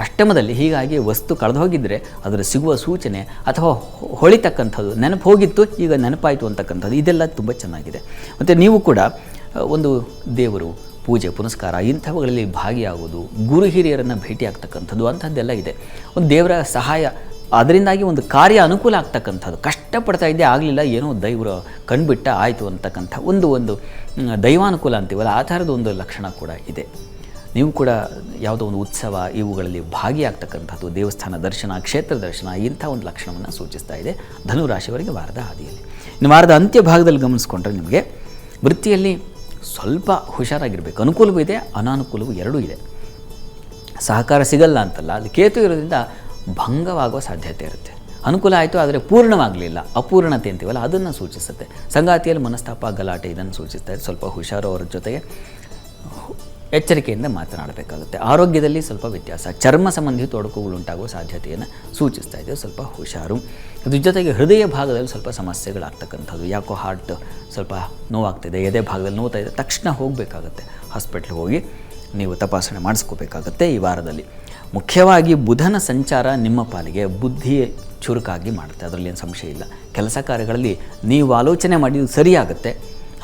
ಅಷ್ಟಮದಲ್ಲಿ. ಹೀಗಾಗಿ ವಸ್ತು ಕಳೆದು ಹೋಗಿದ್ದರೆ ಅದರ ಸಿಗುವ ಸೂಚನೆ ಅಥವಾ ಹೊಳಿತಕ್ಕಂಥದ್ದು, ನೆನಪು ಹೋಗಿತ್ತು ಈಗ ನೆನಪಾಯಿತು ಅಂತಕ್ಕಂಥದ್ದು, ಇದೆಲ್ಲ ತುಂಬ ಚೆನ್ನಾಗಿದೆ. ಮತ್ತು ನೀವು ಕೂಡ ಒಂದು ದೇವರು ಪೂಜೆ ಪುನಸ್ಕಾರ ಇಂಥವುಗಳಲ್ಲಿ ಭಾಗಿಯಾಗುವುದು, ಗುರು ಹಿರಿಯರನ್ನು ಭೇಟಿ ಆಗ್ತಕ್ಕಂಥದ್ದು ಅಂಥದ್ದೆಲ್ಲ ಇದೆ. ಒಂದು ದೇವರ ಸಹಾಯ, ಅದರಿಂದಾಗಿ ಒಂದು ಕಾರ್ಯ ಅನುಕೂಲ ಆಗ್ತಕ್ಕಂಥದ್ದು. ಕಷ್ಟಪಡ್ತಾ ಇದ್ದೇ ಆಗಲಿಲ್ಲ, ಏನೋ ದೈವರು ಕಣ್ಬಿಟ್ಟ ಆಯಿತು ಅಂತಕ್ಕಂಥ ಒಂದು ದೈವಾನುಕೂಲ ಅಂತೀವಲ್ಲ, ಆ ಥರದ ಒಂದು ಲಕ್ಷಣ ಕೂಡ ಇದೆ. ನೀವು ಕೂಡ ಯಾವುದೋ ಒಂದು ಉತ್ಸವ ಇವುಗಳಲ್ಲಿ ಭಾಗಿಯಾಗ್ತಕ್ಕಂಥದ್ದು, ದೇವಸ್ಥಾನ ದರ್ಶನ, ಕ್ಷೇತ್ರ ದರ್ಶನ, ಇಂಥ ಒಂದು ಲಕ್ಷಣವನ್ನು ಸೂಚಿಸ್ತಾ ಇದೆ ಧನುರಾಶಿಯವರಿಗೆ ವಾರದ ಹಾದಿಯಲ್ಲಿ. ಇನ್ನು ವಾರದ ಅಂತ್ಯ ಭಾಗದಲ್ಲಿ ಗಮನಿಸ್ಕೊಂಡ್ರೆ ನಿಮಗೆ ವೃತ್ತಿಯಲ್ಲಿ ಸ್ವಲ್ಪ ಹುಷಾರಾಗಿರಬೇಕು. ಅನುಕೂಲವೂ ಇದೆ, ಅನಾನುಕೂಲವೂ ಎರಡೂ ಇದೆ. ಸಹಕಾರ ಸಿಗಲ್ಲ ಅಂತಲ್ಲ, ಅಲ್ಲಿ ಕೇತು ಇರೋದ್ರಿಂದ ಭಂಗವಾಗುವ ಸಾಧ್ಯತೆ ಇರುತ್ತೆ. ಅನುಕೂಲ ಆಯಿತು, ಆದರೆ ಪೂರ್ಣವಾಗಲಿಲ್ಲ, ಅಪೂರ್ಣತೆ ಅಂತೀವಲ್ಲ, ಅದನ್ನು ಸೂಚಿಸುತ್ತೆ. ಸಂಗಾತಿಯಲ್ಲಿ ಮನಸ್ತಾಪ, ಗಲಾಟೆ ಇದನ್ನು ಸೂಚಿಸ್ತಾ ಇದೆ. ಸ್ವಲ್ಪ ಹುಷಾರು, ಅವರ ಜೊತೆಗೆ ಎಚ್ಚರಿಕೆಯಿಂದ ಮಾತನಾಡಬೇಕಾಗುತ್ತೆ. ಆರೋಗ್ಯದಲ್ಲಿ ಸ್ವಲ್ಪ ವ್ಯತ್ಯಾಸ, ಚರ್ಮ ಸಂಬಂಧಿ ತೊಡಕುಗಳು ಉಂಟಾಗುವ ಸಾಧ್ಯತೆಯನ್ನು ಸೂಚಿಸ್ತಾ ಇದೆ, ಸ್ವಲ್ಪ ಹುಷಾರು. ಅದ್ರ ಜೊತೆಗೆ ಹೃದಯ ಭಾಗದಲ್ಲಿ ಸ್ವಲ್ಪ ಸಮಸ್ಯೆಗಳಾಗ್ತಕ್ಕಂಥದ್ದು, ಯಾಕೋ ಹಾರ್ಟ್ ಸ್ವಲ್ಪ ನೋವಾಗ್ತಿದೆ, ಎದೆ ಭಾಗದಲ್ಲಿ ನೋವ್ತಾ ಇದೆ, ತಕ್ಷಣ ಹೋಗಬೇಕಾಗತ್ತೆ, ಹಾಸ್ಪಿಟ್ಲಿಗೆ ಹೋಗಿ ನೀವು ತಪಾಸಣೆ ಮಾಡಿಸ್ಕೋಬೇಕಾಗತ್ತೆ ಈ ವಾರದಲ್ಲಿ. ಮುಖ್ಯವಾಗಿ ಬುಧನ ಸಂಚಾರ ನಿಮ್ಮ ಪಾಲಿಗೆ ಬುದ್ಧಿ ಚುರುಕಾಗಿ ಮಾಡುತ್ತೆ, ಅದರಲ್ಲಿ ಏನು ಸಂಶಯ ಇಲ್ಲ. ಕೆಲಸ ಕಾರ್ಯಗಳಲ್ಲಿ ನೀವು ಆಲೋಚನೆ ಮಾಡಿದ್ದು ಸರಿಯಾಗುತ್ತೆ,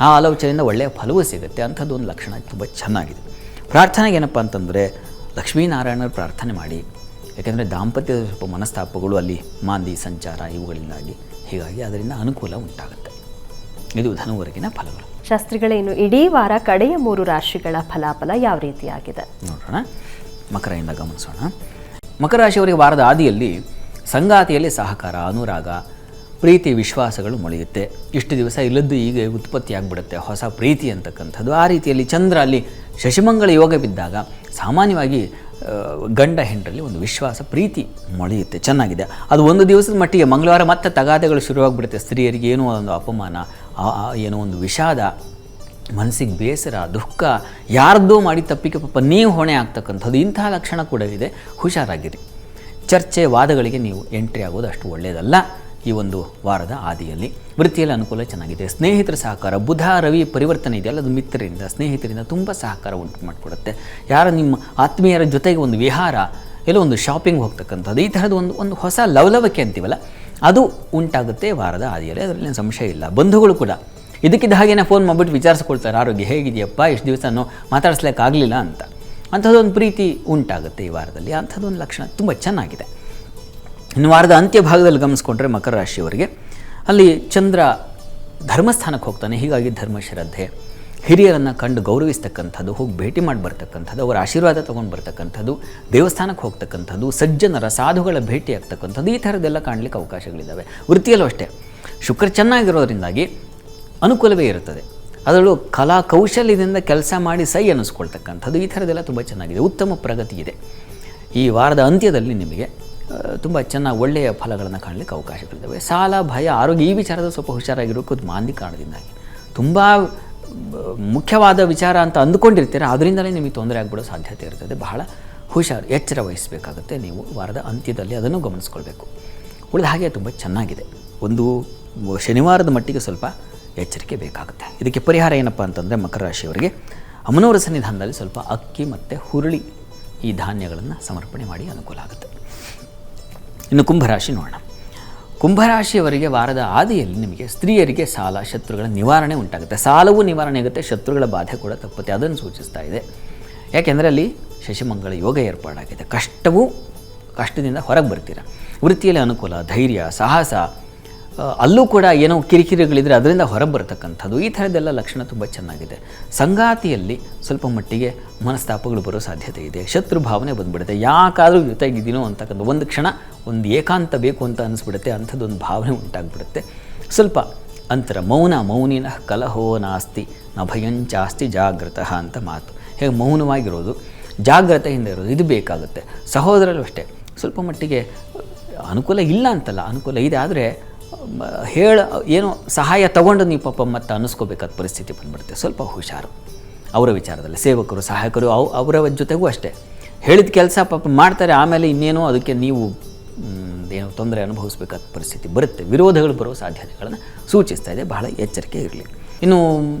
ಆ ಆಲೋಚನೆಯಿಂದ ಒಳ್ಳೆಯ ಫಲವೂ ಸಿಗುತ್ತೆ, ಅಂಥದ್ದು ಒಂದು ಲಕ್ಷಣ ತುಂಬ ಚೆನ್ನಾಗಿದೆ. ಪ್ರಾರ್ಥನೆಗೆ ಏನಪ್ಪ ಅಂತಂದರೆ ಲಕ್ಷ್ಮೀನಾರಾಯಣರ ಪ್ರಾರ್ಥನೆ ಮಾಡಿ, ಯಾಕೆಂದರೆ ದಾಂಪತ್ಯದ ಸ್ವಲ್ಪ ಮನಸ್ತಾಪಗಳು ಅಲ್ಲಿ ಮಾಂದಿ ಸಂಚಾರ ಇವುಗಳಿಂದಾಗಿ, ಹೀಗಾಗಿ ಅದರಿಂದ ಅನುಕೂಲ ಉಂಟಾಗುತ್ತೆ. ಇದು ಧನುವರೆಗಿನ ಫಲಗಳು. ಶಾಸ್ತ್ರಿಗಳೇನು ಇಡೀ ವಾರ ಕಡೆಯ 3 ರಾಶಿಗಳ ಫಲಾಫಲ ಯಾವ ರೀತಿಯಾಗಿದೆ ನೋಡೋಣ. ಮಕರದಿಂದ ಗಮನಿಸೋಣ. ಮಕರ ರಾಶಿಯವರಿಗೆ ವಾರದ ಆದಿಯಲ್ಲಿ ಸಂಗಾತಿಯಲ್ಲಿ ಸಹಕಾರ, ಅನುರಾಗ, ಪ್ರೀತಿ, ವಿಶ್ವಾಸಗಳು ಮೊಳೆಯುತ್ತೆ. ಇಷ್ಟು ದಿವಸ ಇಲ್ಲದ್ದು ಈಗ ಉತ್ಪತ್ತಿ ಆಗಿಬಿಡುತ್ತೆ ಹೊಸ ಪ್ರೀತಿ ಅಂತಕ್ಕಂಥದ್ದು. ಆ ರೀತಿಯಲ್ಲಿ ಚಂದ್ರ ಅಲ್ಲಿ ಶಶಿಮಂಗಳ ಯೋಗ ಬಿದ್ದಾಗ ಸಾಮಾನ್ಯವಾಗಿ ಗಂಡ ಹೆಂಡರಲ್ಲಿ ಒಂದು ವಿಶ್ವಾಸ, ಪ್ರೀತಿ ಮೊಳೆಯುತ್ತೆ, ಚೆನ್ನಾಗಿದೆ. ಅದು ಒಂದು ದಿವಸದ ಮಟ್ಟಿಗೆ, ಮಂಗಳವಾರ ಮತ್ತೆ ತಗಾದೆಗಳು ಶುರುವಾಗ್ಬಿಡುತ್ತೆ. ಸ್ತ್ರೀಯರಿಗೆ ಏನೋ ಒಂದು ಅಪಮಾನ, ಏನೋ ಒಂದು ವಿಷಾದ, ಮನಸ್ಸಿಗೆ ಬೇಸರ, ದುಃಖ, ಯಾರ್ದೋ ಮಾಡಿ ತಪ್ಪಿಗೆ ಪಾಪ ನೀವು ಹೊಣೆ ಆಗ್ತಕ್ಕಂಥದ್ದು, ಇಂತಹ ಲಕ್ಷಣ ಕೂಡ ಇದೆ. ಹುಷಾರಾಗಿರಿ. ಚರ್ಚೆ, ವಾದಗಳಿಗೆ ನೀವು ಎಂಟ್ರಿ ಆಗೋದು ಅಷ್ಟು ಒಳ್ಳೆಯದಲ್ಲ ಈ ಒಂದು ವಾರದ ಆದಿಯಲ್ಲಿ. ವೃತ್ತಿಯಲ್ಲಿ ಅನುಕೂಲ ಚೆನ್ನಾಗಿದೆ. ಸ್ನೇಹಿತರ ಸಹಕಾರ, ಬುಧ ರವಿ ಪರಿವರ್ತನೆ ಇದೆಯಲ್ಲ, ಅದು ಮಿತ್ರರಿಂದ, ಸ್ನೇಹಿತರಿಂದ ತುಂಬ ಸಹಕಾರ ಉಂಟು ಮಾಡಿಕೊಡುತ್ತೆ. ಯಾರ ನಿಮ್ಮ ಆತ್ಮೀಯರ ಜೊತೆಗೆ ಒಂದು ವಿಹಾರ, ಎಲ್ಲೋ ಒಂದು ಶಾಪಿಂಗ್ ಹೋಗ್ತಕ್ಕಂಥದ್ದು, ಈ ಥರದ್ದು ಒಂದು ಹೊಸ ಲವಲವಿಕೆ ಅಂತೀವಲ್ಲ, ಅದು ಉಂಟಾಗುತ್ತೆ ವಾರದ ಆದಿಯಲ್ಲಿ, ಅದರಲ್ಲಿ ಸಂಶಯ ಇಲ್ಲ. ಬಂಧುಗಳು ಕೂಡ ಇದಕ್ಕಿದ್ದ ಹಾಗೇನೆ ಫೋನ್ ಮಾಡಿಬಿಟ್ಟು ವಿಚಾರಿಸ್ಕೊಳ್ತಾರೆ, ಆರೋಗ್ಯ ಹೇಗಿದೆಯಪ್ಪ, ಎಷ್ಟು ದಿವಸನೂ ಮಾತಾಡಿಸ್ಲಿಕ್ಕಾಗಲಿಲ್ಲ ಅಂತ. ಅಂಥದ್ದೊಂದು ಪ್ರೀತಿ ಉಂಟಾಗುತ್ತೆ ಈ ವಾರದಲ್ಲಿ, ಅಂಥದ್ದೊಂದು ಲಕ್ಷಣ ತುಂಬ ಚೆನ್ನಾಗಿದೆ. ಇನ್ನು ವಾರದ ಅಂತ್ಯ ಭಾಗದಲ್ಲಿ ಗಮನಿಸ್ಕೊಂಡ್ರೆ ಮಕರ ರಾಶಿಯವರಿಗೆ ಅಲ್ಲಿ ಚಂದ್ರ ಧರ್ಮಸ್ಥಾನಕ್ಕೆ ಹೋಗ್ತಾನೆ. ಹೀಗಾಗಿ ಧರ್ಮಶ್ರದ್ಧೆ, ಹಿರಿಯರನ್ನು ಕಂಡು ಗೌರವಿಸ್ತಕ್ಕಂಥದ್ದು, ಹೋಗಿ ಭೇಟಿ ಮಾಡಿ ಬರ್ತಕ್ಕಂಥದ್ದು, ಅವರ ಆಶೀರ್ವಾದ ತೊಗೊಂಡು ಬರ್ತಕ್ಕಂಥದ್ದು, ದೇವಸ್ಥಾನಕ್ಕೆ ಹೋಗ್ತಕ್ಕಂಥದ್ದು, ಸಜ್ಜನರ ಸಾಧುಗಳ ಭೇಟಿ ಆಗ್ತಕ್ಕಂಥದ್ದು, ಈ ಥರದ್ದೆಲ್ಲ ಕಾಣಲಿಕ್ಕೆ ಅವಕಾಶಗಳಿದ್ದಾವೆ. ವೃತ್ತಿಯಲ್ಲೂ ಅಷ್ಟೇ ಶುಕ್ರ ಚೆನ್ನಾಗಿರೋದ್ರಿಂದಾಗಿ ಅನುಕೂಲವೇ ಇರುತ್ತದೆ. ಅದರಲ್ಲೂ ಕಲಾ ಕೌಶಲ್ಯದಿಂದ ಕೆಲಸ ಮಾಡಿ ಸೈ ಅನ್ನಿಸ್ಕೊಳ್ತಕ್ಕಂಥದ್ದು, ಈ ಥರದ್ದೆಲ್ಲ ತುಂಬ ಚೆನ್ನಾಗಿದೆ. ಉತ್ತಮ ಪ್ರಗತಿ ಇದೆ. ಈ ವಾರದ ಅಂತ್ಯದಲ್ಲಿ ನಿಮಗೆ ತುಂಬ ಚೆನ್ನಾಗಿ ಒಳ್ಳೆಯ ಫಲಗಳನ್ನು ಕಾಣಲಿಕ್ಕೆ ಅವಕಾಶಗಳಿದ್ದಾವೆ. ಸಾಲ, ಭಯ, ಆರೋಗ್ಯ ಈ ವಿಚಾರದ ಸ್ವಲ್ಪ ಹುಷಾರಾಗಿರೋದು ಮಾಂದಿ ಕಾರಣದಿಂದಾಗಿ. ತುಂಬ ಮುಖ್ಯವಾದ ವಿಚಾರ ಅಂತ ಅಂದುಕೊಂಡಿರ್ತೀರ, ಅದರಿಂದಲೇ ನಿಮಗೆ ತೊಂದರೆ ಆಗಿಬಿಡೋ ಸಾಧ್ಯತೆ ಇರ್ತದೆ. ಬಹಳ ಹುಷಾರು, ಎಚ್ಚರ ವಹಿಸಬೇಕಾಗುತ್ತೆ ನೀವು ವಾರದ ಅಂತ್ಯದಲ್ಲಿ, ಅದನ್ನು ಗಮನಿಸ್ಕೊಳ್ಬೇಕು. ಉಳಿದ ಹಾಗೆ ತುಂಬ ಚೆನ್ನಾಗಿದೆ. ಒಂದು ಶನಿವಾರದ ಮಟ್ಟಿಗೆ ಸ್ವಲ್ಪ ಎಚ್ಚರಿಕೆ ಬೇಕಾಗುತ್ತೆ. ಇದಕ್ಕೆ ಪರಿಹಾರ ಏನಪ್ಪ ಅಂತಂದರೆ ಮಕರ ರಾಶಿಯವರಿಗೆ ಅಮ್ಮನವರ ಸನ್ನಿಧಾನದಲ್ಲಿ ಸ್ವಲ್ಪ ಅಕ್ಕಿ ಮತ್ತು ಹುರುಳಿ ಈ ಧಾನ್ಯಗಳನ್ನು ಸಮರ್ಪಣೆ ಮಾಡಿ ಅನುಕೂಲ ಆಗುತ್ತೆ. ಇನ್ನು ಕುಂಭರಾಶಿ ನೋಡೋಣ. ಕುಂಭರಾಶಿಯವರಿಗೆ ವಾರದ ಆದಿಯಲ್ಲಿ ನಿಮಗೆ ಸ್ತ್ರೀಯರಿಗೆ ಸಾಲ ಶತ್ರುಗಳ ನಿವಾರಣೆ ಉಂಟಾಗುತ್ತೆ. ಸಾಲವೂ ನಿವಾರಣೆ ಆಗುತ್ತೆ, ಶತ್ರುಗಳ ಬಾಧೆ ಕೂಡ ತಪ್ಪುತ್ತೆ. ಅದನ್ನು ಸೂಚಿಸ್ತಾ ಇದೆ. ಯಾಕೆಂದರೆ ಅಲ್ಲಿ ಶಶಿಮಂಗಳ ಯೋಗ ಏರ್ಪಾಡಾಗಿದೆ. ಕಷ್ಟದಿಂದ ಹೊರಗೆ ಬರ್ತೀರ. ವೃತ್ತಿಯಲ್ಲಿ ಅನುಕೂಲ, ಧೈರ್ಯ, ಸಾಹಸ, ಅಲ್ಲೂ ಕೂಡ ಏನೋ ಕಿರಿಕಿರಿಗಳಿದ್ರೆ ಅದರಿಂದ ಹೊರಗೆ ಬರತಕ್ಕಂಥದ್ದು, ಈ ಥರದ್ದೆಲ್ಲ ಲಕ್ಷಣ ತುಂಬ ಚೆನ್ನಾಗಿದೆ. ಸಂಗಾತಿಯಲ್ಲಿ ಸ್ವಲ್ಪ ಮಟ್ಟಿಗೆ ಮನಸ್ತಾಪಗಳು ಬರೋ ಸಾಧ್ಯತೆ ಇದೆ. ಶತ್ರು ಭಾವನೆ ಬಂದುಬಿಡುತ್ತೆ. ಯಾಕಾದರೂ ಜೊತೆಗಿದ್ದೀನೋ ಅಂತಕ್ಕಂಥ ಒಂದು ಕ್ಷಣ ಒಂದು ಏಕಾಂತ ಬೇಕು ಅಂತ ಅನಿಸ್ಬಿಡುತ್ತೆ. ಅಂಥದ್ದೊಂದು ಭಾವನೆ ಉಂಟಾಗ್ಬಿಡುತ್ತೆ. ಸ್ವಲ್ಪ ಅಂತರ ಮೌನಿನ ಕಲಹೋ ನಾಸ್ತಿ ನ ಭಯಂಚಾಸ್ತಿ ಜಾಗೃತಃ ಅಂತ ಮಾತು. ಹೇಗೆ ಮೌನವಾಗಿರೋದು, ಜಾಗ್ರತೆಯಿಂದ ಇರೋದು ಇದು ಬೇಕಾಗುತ್ತೆ. ಸಹೋದರರು ಅಷ್ಟೇ, ಸ್ವಲ್ಪ ಮಟ್ಟಿಗೆ ಅನುಕೂಲ ಇಲ್ಲ ಅಂತಲ್ಲ, ಅನುಕೂಲ ಇದೆ. ಆದರೆ ಏನೋ ಸಹಾಯ ತಗೊಂಡು ನೀವು ಪಾಪ ಮತ್ತೆ ಅನ್ನಿಸ್ಕೋಬೇಕಾದ ಪರಿಸ್ಥಿತಿ ಬಂದ್ಬಿಡುತ್ತೆ. ಸ್ವಲ್ಪ ಹುಷಾರು ಅವರ ವಿಚಾರದಲ್ಲಿ. ಸೇವಕರು, ಸಹಾಯಕರು ಅವರ ಜೊತೆಗೂ ಅಷ್ಟೇ, ಹೇಳಿದ ಕೆಲಸ ಪಾಪ ಮಾಡ್ತಾರೆ, ಆಮೇಲೆ ಇನ್ನೇನೋ ಅದಕ್ಕೆ ನೀವು ಏನೋ ತೊಂದರೆ ಅನುಭವಿಸ್ಬೇಕಾದ ಪರಿಸ್ಥಿತಿ ಬರುತ್ತೆ. ವಿರೋಧಗಳು ಬರೋ ಸಾಧ್ಯತೆಗಳನ್ನು ಸೂಚಿಸ್ತಾ ಇದೆ. ಬಹಳ ಎಚ್ಚರಿಕೆ ಇರಲಿ. ಇನ್ನು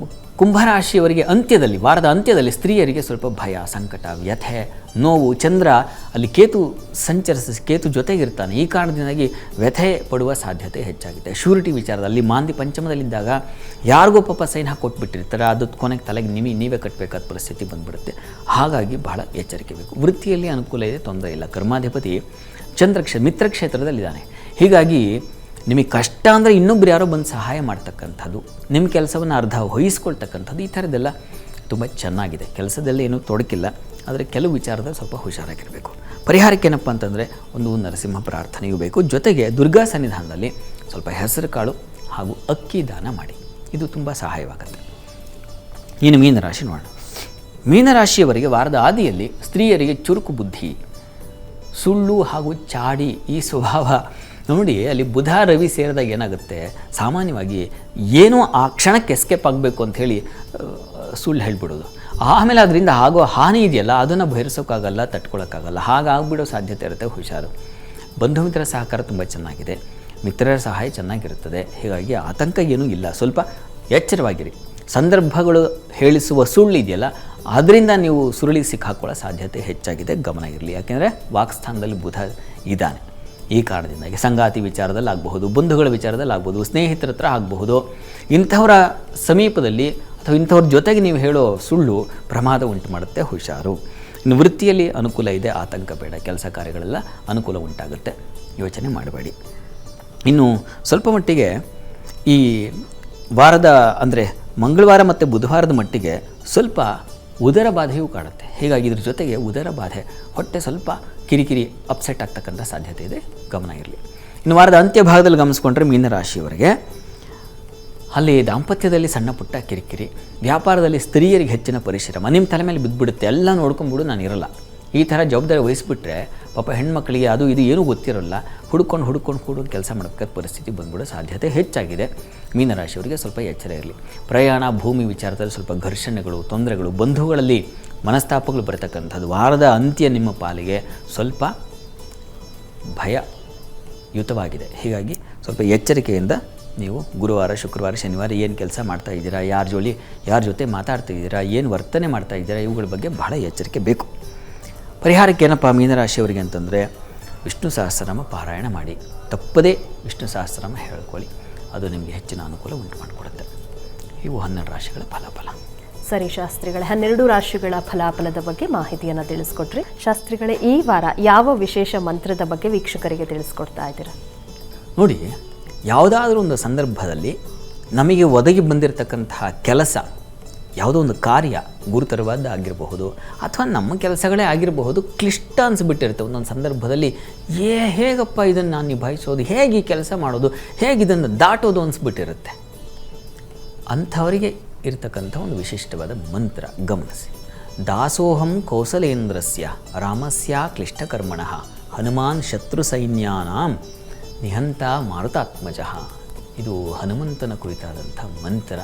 ಕುಂಭರಾಶಿಯವರಿಗೆ ವಾರದ ಅಂತ್ಯದಲ್ಲಿ ಸ್ತ್ರೀಯರಿಗೆ ಸ್ವಲ್ಪ ಭಯ, ಸಂಕಟ, ವ್ಯಥೆ, ನೋವು. ಚಂದ್ರ ಅಲ್ಲಿ ಕೇತು ಜೊತೆಗಿರ್ತಾನೆ. ಈ ಕಾರಣದಿಂದಾಗಿ ವ್ಯಥೆ ಪಡುವ ಸಾಧ್ಯತೆ ಹೆಚ್ಚಾಗಿದೆ. ಶ್ಯೂರಿಟಿ ವಿಚಾರದಲ್ಲಿ ಮಾಂದಿ ಪಂಚಮದಲ್ಲಿದ್ದಾಗ ಯಾರಿಗೂ ಪಾಪ ಸೈನ್ ಹಾಕೊಟ್ಬಿಟ್ಟಿರ್ತಾರೆ, ಅದು ಕೊನೆಗೆ ತಲೆಗೆ ನೀವೇ ಕಟ್ಟಬೇಕಾದ ಪರಿಸ್ಥಿತಿ ಬಂದುಬಿಡುತ್ತೆ. ಹಾಗಾಗಿ ಬಹಳ ಎಚ್ಚರಿಕೆ ಬೇಕು. ವೃತ್ತಿಯಲ್ಲಿ ಅನುಕೂಲ ಇದೆ, ತೊಂದರೆ ಇಲ್ಲ. ಕರ್ಮಾಧಿಪತಿ ಮಿತ್ರಕ್ಷೇತ್ರದಲ್ಲಿದ್ದಾನೆ. ಹೀಗಾಗಿ ನಿಮಗೆ ಕಷ್ಟ ಅಂದರೆ ಇನ್ನೊಬ್ರು ಯಾರೋ ಬಂದು ಸಹಾಯ ಮಾಡ್ತಕ್ಕಂಥದ್ದು, ನಿಮ್ಮ ಕೆಲಸವನ್ನು ಅರ್ಧ ವಹಿಸ್ಕೊಳ್ತಕ್ಕಂಥದ್ದು, ಈ ಥರದ್ದೆಲ್ಲ ತುಂಬ ಚೆನ್ನಾಗಿದೆ. ಕೆಲಸದಲ್ಲಿ ಏನೂ ತೊಡಕಿಲ್ಲ, ಆದರೆ ಕೆಲವು ವಿಚಾರದಲ್ಲಿ ಸ್ವಲ್ಪ ಹುಷಾರಾಗಿರಬೇಕು. ಪರಿಹಾರಕ್ಕೆ ಏನಪ್ಪ ಅಂತಂದರೆ ಒಂದು ನರಸಿಂಹ ಪ್ರಾರ್ಥನೆಯೂ ಬೇಕು. ಜೊತೆಗೆ ದುರ್ಗಾ ಸನ್ನಿಧಾನದಲ್ಲಿ ಸ್ವಲ್ಪ ಹೆಸರು ಕಾಳು ಹಾಗೂ ಅಕ್ಕಿ ದಾನ ಮಾಡಿ, ಇದು ತುಂಬ ಸಹಾಯವಾಗುತ್ತೆ. ಇನ್ನು ಮೀನರಾಶಿ ನೋಡೋಣ. ಮೀನರಾಶಿಯವರಿಗೆ ವಾರದ ಆದಿಯಲ್ಲಿ ಸ್ತ್ರೀಯರಿಗೆ ಚುರುಕು ಬುದ್ಧಿ, ಸುಳ್ಳು ಹಾಗೂ ಚಾಡಿ ಈ ಸ್ವಭಾವ ನೋಡಿ. ಅಲ್ಲಿ ಬುಧ ರವಿ ಸೇರಿದಾಗ ಏನಾಗುತ್ತೆ, ಸಾಮಾನ್ಯವಾಗಿ ಏನೋ ಆ ಕ್ಷಣಕ್ಕೆ ಎಸ್ಕೇಪ್ ಆಗಬೇಕು ಅಂಥೇಳಿ ಸುಳ್ಳು ಹೇಳ್ಬಿಡೋದು. ಆಮೇಲೆ ಅದರಿಂದ ಆಗೋ ಹಾನಿ ಇದೆಯಲ್ಲ ಅದನ್ನು ಭರಿಸೋಕ್ಕಾಗಲ್ಲ, ತಟ್ಕೊಳ್ಳೋಕ್ಕಾಗಲ್ಲ. ಹಾಗಾಗ್ಬಿಡೋ ಸಾಧ್ಯತೆ ಇರುತ್ತೆ. ಹುಷಾರು. ಬಂಧು ಮಿತ್ರರ ಸಹಕಾರ ತುಂಬ ಚೆನ್ನಾಗಿದೆ, ಮಿತ್ರರ ಸಹಾಯ ಚೆನ್ನಾಗಿರುತ್ತದೆ. ಹೀಗಾಗಿ ಆತಂಕ ಏನೂ ಇಲ್ಲ. ಸ್ವಲ್ಪ ಎಚ್ಚರವಾಗಿರಿ. ಸಂದರ್ಭಗಳು ಹೇಳಿಸುವ ಸುಳ್ಳು ಇದೆಯಲ್ಲ ಅದರಿಂದ ನೀವು ಸುರುಳಿ ಸಿಕ್ಕಾಕೊಳ್ಳೋ ಸಾಧ್ಯತೆ ಹೆಚ್ಚಾಗಿದೆ. ಗಮನ ಇರಲಿ. ಯಾಕೆಂದರೆ ವಾಕ್ಸ್ಥಾನದಲ್ಲಿ ಬುಧ ಇದ್ದಾನೆ. ಈ ಕಾರಣದಿಂದಾಗಿ ಸಂಗಾತಿ ವಿಚಾರದಲ್ಲಿ ಆಗಬಹುದು, ಬಂಧುಗಳ ವಿಚಾರದಲ್ಲಿ ಆಗ್ಬೋದು, ಸ್ನೇಹಿತರ ಹತ್ರ ಆಗಬಹುದು. ಇಂಥವರ ಸಮೀಪದಲ್ಲಿ ಅಥವಾ ಇಂಥವ್ರ ಜೊತೆಗೆ ನೀವು ಹೇಳೋ ಸುಳ್ಳು ಪ್ರಮಾದ ಉಂಟು ಮಾಡುತ್ತೆ. ಹುಷಾರು. ಇನ್ನು ವೃತ್ತಿಯಲ್ಲಿ ಅನುಕೂಲ ಇದೆ, ಆತಂಕ ಬೇಡ. ಕೆಲಸ ಕಾರ್ಯಗಳೆಲ್ಲ ಅನುಕೂಲ ಉಂಟಾಗುತ್ತೆ, ಯೋಚನೆ ಮಾಡಬೇಡಿ. ಇನ್ನು ಸ್ವಲ್ಪ ಮಟ್ಟಿಗೆ ಈ ವಾರದ ಅಂದರೆ ಮಂಗಳವಾರ ಮತ್ತು ಬುಧವಾರದ ಮಟ್ಟಿಗೆ ಸ್ವಲ್ಪ ಉದರ ಬಾಧೆಯೂ ಕಾಣುತ್ತೆ. ಹೀಗಾಗಿ ಇದ್ರ ಜೊತೆಗೆ ಉದರ ಬಾಧೆ, ಹೊಟ್ಟೆ ಸ್ವಲ್ಪ ಕಿರಿಕಿರಿ ಅಪ್ಸೆಟ್ ಆಗ್ತಕ್ಕಂಥ ಸಾಧ್ಯತೆ ಇದೆ. ಗಮನ ಇರಲಿ. ಇನ್ನು ವಾರದ ಅಂತ್ಯ ಭಾಗದಲ್ಲಿ ಗಮನಿಸ್ಕೊಂಡ್ರೆ ಮೀನರಾಶಿಯವರಿಗೆ ಅಲ್ಲಿ ದಾಂಪತ್ಯದಲ್ಲಿ ಸಣ್ಣ ಪುಟ್ಟ ಕಿರಿಕಿರಿ, ವ್ಯಾಪಾರದಲ್ಲಿ ಸ್ತ್ರೀಯರಿಗೆ ಹೆಚ್ಚಿನ ಪರಿಶ್ರಮ, ನಿಮ್ಮ ತಲೆ ಮೇಲೆ ಬಿದ್ದುಬಿಡುತ್ತೆ. ಎಲ್ಲ ನೋಡ್ಕೊಂಡ್ಬಿಡು ನಾನು ಇರಲ್ಲ, ಈ ಥರ ಜವಾಬ್ದಾರಿ ವಹಿಸ್ಬಿಟ್ರೆ ಪಾಪ ಹೆಣ್ಮಕ್ಳಿಗೆ ಅದು ಇದು ಏನೂ ಗೊತ್ತಿರೋಲ್ಲ, ಹುಡ್ಕೊಂಡು ಕೆಲಸ ಮಾಡಬೇಕಾದ ಪರಿಸ್ಥಿತಿ ಬಂದ್ಬಿಡೋ ಸಾಧ್ಯತೆ ಹೆಚ್ಚಾಗಿದೆ. ಮೀನರಾಶಿಯವರಿಗೆ ಸ್ವಲ್ಪ ಎಚ್ಚರ ಇರಲಿ. ಪ್ರಯಾಣ, ಭೂಮಿ ವಿಚಾರದಲ್ಲಿ ಸ್ವಲ್ಪ ಘರ್ಷಣೆಗಳು, ತೊಂದರೆಗಳು, ಬಂಧುಗಳಲ್ಲಿ ಮನಸ್ತಾಪಗಳು ಬರತಕ್ಕಂಥದ್ದು. ವಾರದ ಅಂತ್ಯ ನಿಮ್ಮ ಪಾಲಿಗೆ ಸ್ವಲ್ಪ ಭಯಯುತವಾಗಿದೆ. ಹೀಗಾಗಿ ಸ್ವಲ್ಪ ಎಚ್ಚರಿಕೆಯಿಂದ ನೀವು ಗುರುವಾರ, ಶುಕ್ರವಾರ, ಶನಿವಾರ ಏನು ಕೆಲಸ ಮಾಡ್ತಾ ಇದ್ದೀರಾ, ಯಾರ ಜೊತೆ ಮಾತಾಡ್ತಾ ಇದ್ದೀರಾ, ಏನು ವರ್ತನೆ ಮಾಡ್ತಾ ಇದ್ದೀರಾ, ಇವುಗಳ ಬಗ್ಗೆ ಬಹಳ ಎಚ್ಚರಿಕೆ ಬೇಕು. ಪರಿಹಾರಕ್ಕೆ ಏನಪ್ಪ ಮೀನರಾಶಿಯವರಿಗೆ ಅಂತಂದರೆ ವಿಷ್ಣು ಸಹಸ್ರನಾಮ ಪಾರಾಯಣ ಮಾಡಿ, ತಪ್ಪದೇ ವಿಷ್ಣು ಸಹಸ್ರನಾಮ ಹೇಳ್ಕೊಳ್ಳಿ. ಅದು ನಿಮಗೆ ಹೆಚ್ಚಿನ ಅನುಕೂಲ ಉಂಟು ಮಾಡಿಕೊಡುತ್ತೆ. ಇವು 12 ರಾಶಿಗಳ ಫಲಾಫಲ. ಸರಿ ಶಾಸ್ತ್ರಿಗಳೇ, 12 ರಾಶಿಗಳ ಫಲಾಫಲದ ಬಗ್ಗೆ ಮಾಹಿತಿಯನ್ನು ತಿಳಿಸ್ಕೊಟ್ರಿ. ಶಾಸ್ತ್ರಿಗಳೇ, ಈ ವಾರ ಯಾವ ವಿಶೇಷ ಮಂತ್ರದ ಬಗ್ಗೆ ವೀಕ್ಷಕರಿಗೆ ತಿಳಿಸ್ಕೊಡ್ತಾ ಇದ್ದೀರಾ? ನೋಡಿ, ಯಾವುದಾದ್ರೂ ಒಂದು ಸಂದರ್ಭದಲ್ಲಿ ನಮಗೆ ಒದಗಿ ಬಂದಿರತಕ್ಕಂತಹ ಕೆಲಸ, ಯಾವುದೋ ಒಂದು ಕಾರ್ಯ ಗುರುತರವಾದ ಆಗಿರಬಹುದು ಅಥವಾ ನಮ್ಮ ಕೆಲಸಗಳೇ ಆಗಿರಬಹುದು, ಕ್ಲಿಷ್ಟ ಅನಿಸ್ಬಿಟ್ಟಿರುತ್ತೆ ಒಂದೊಂದು ಸಂದರ್ಭದಲ್ಲಿ. ಹೇಗಪ್ಪ ಇದನ್ನು ನಾನು ನಿಭಾಯಿಸೋದು, ಹೇಗೆ ಈ ಕೆಲಸ ಮಾಡೋದು, ಹೇಗೆ ಇದನ್ನು ದಾಟೋದು ಅನಿಸ್ಬಿಟ್ಟಿರುತ್ತೆ. ಅಂಥವರಿಗೆ ಇರತಕ್ಕಂಥ ಒಂದು ವಿಶಿಷ್ಟವಾದ ಮಂತ್ರ ಗಮನಿಸಿ. ದಾಸೋಹಂ ಕೌಸಲೇಂದ್ರಸ್ಯ ರಾಮಸ್ಯ ಕ್ಲಿಷ್ಟಕರ್ಮಣಃ ಹನುಮಾನ್ ಶತ್ರು ಸೈನ್ಯಾನಾಂ ನಿಹಂತ ಮಾರುತಾತ್ಮಜಃ. ಇದು ಹನುಮಂತನ ಕುರಿತಾದಂಥ ಮಂತ್ರ.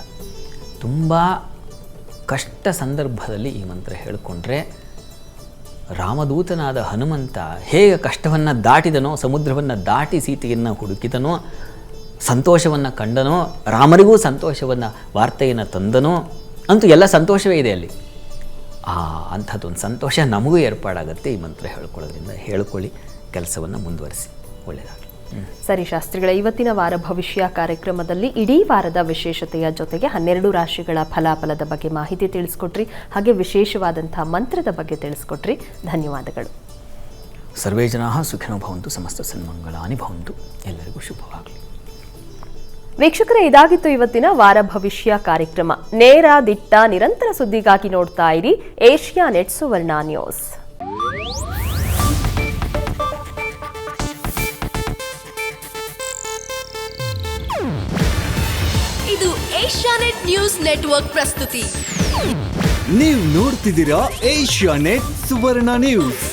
ತುಂಬ ಕಷ್ಟ ಸಂದರ್ಭದಲ್ಲಿ ಈ ಮಂತ್ರ ಹೇಳಿಕೊಂಡ್ರೆ ರಾಮದೂತನಾದ ಹನುಮಂತ ಹೇಗೆ ಕಷ್ಟವನ್ನು ದಾಟಿದನೋ, ಸಮುದ್ರವನ್ನು ದಾಟಿ ಸೀತೆಯನ್ನು ಹುಡುಕಿದನೋ, ಸಂತೋಷವನ್ನು ಕಂಡನೋ, ರಾಮರಿಗೂ ಸಂತೋಷವನ್ನು ವಾರ್ತೆಯನ್ನು ತಂದನೋ, ಅಂತೂ ಎಲ್ಲ ಸಂತೋಷವೇ ಇದೆ ಅಲ್ಲಿ. ಅಂಥದ್ದೊಂದು ಸಂತೋಷ ನಮಗೂ ಏರ್ಪಾಡಾಗುತ್ತೆ ಈ ಮಂತ್ರ ಹೇಳ್ಕೊಳ್ಳೋದ್ರಿಂದ. ಹೇಳ್ಕೊಳ್ಳಿ, ಕೆಲಸವನ್ನು ಮುಂದುವರಿಸಿ. ಒಳ್ಳೆಯದಾಗಲಿ. ಸರಿ ಶಾಸ್ತ್ರಿಗಳ ಇವತ್ತಿನ ವಾರ ಭವಿಷ್ಯ ಕಾರ್ಯಕ್ರಮದಲ್ಲಿ ಇಡೀ ವಾರದ ವಿಶೇಷತೆಯ ಜೊತೆಗೆ 12 ರಾಶಿಗಳ ಫಲಾಫಲದ ಬಗ್ಗೆ ಮಾಹಿತಿ ತಿಳಿಸ್ಕೊಟ್ರಿ, ಹಾಗೆ ವಿಶೇಷವಾದಂತಹ ಮಂತ್ರದ ಬಗ್ಗೆ ತಿಳಿಸ್ಕೊಟ್ರಿ. ಧನ್ಯವಾದಗಳು. ಸರ್ವೇ ಜನಾಃ ಸುಖಿನೋ ಭವಂತು, ಸಮಸ್ತ ಸನ್ಮಂಗಳಾನಿ ಭವಂತು. ಎಲ್ಲರಿಗೂ ಶುಭವಾಗಲಿ. ವೀಕ್ಷಕರೇ, ಇದಾಗಿತ್ತು ಇವತ್ತಿನ ವಾರ ಭವಿಷ್ಯ ಕಾರ್ಯಕ್ರಮ. ನೇರ, ದಿಟ್ಟ, ನಿರಂತರ ಸುದ್ದಿಗಾಗಿ ನೋಡ್ತಾ ಇರಿ ಏಷ್ಯಾನೆಟ್ ಸುವರ್ಣ ನ್ಯೂಸ್. ಇದು ಏಷ್ಯಾನೆಟ್ ನ್ಯೂಸ್ ನೆಟ್ವರ್ಕ್ ಪ್ರಸ್ತುತಿ. ನೀವು ನೋಡ್ತಿದ್ದೀರಾ ಏಷ್ಯಾನೆಟ್ ಸುವರ್ಣ ನ್ಯೂಸ್.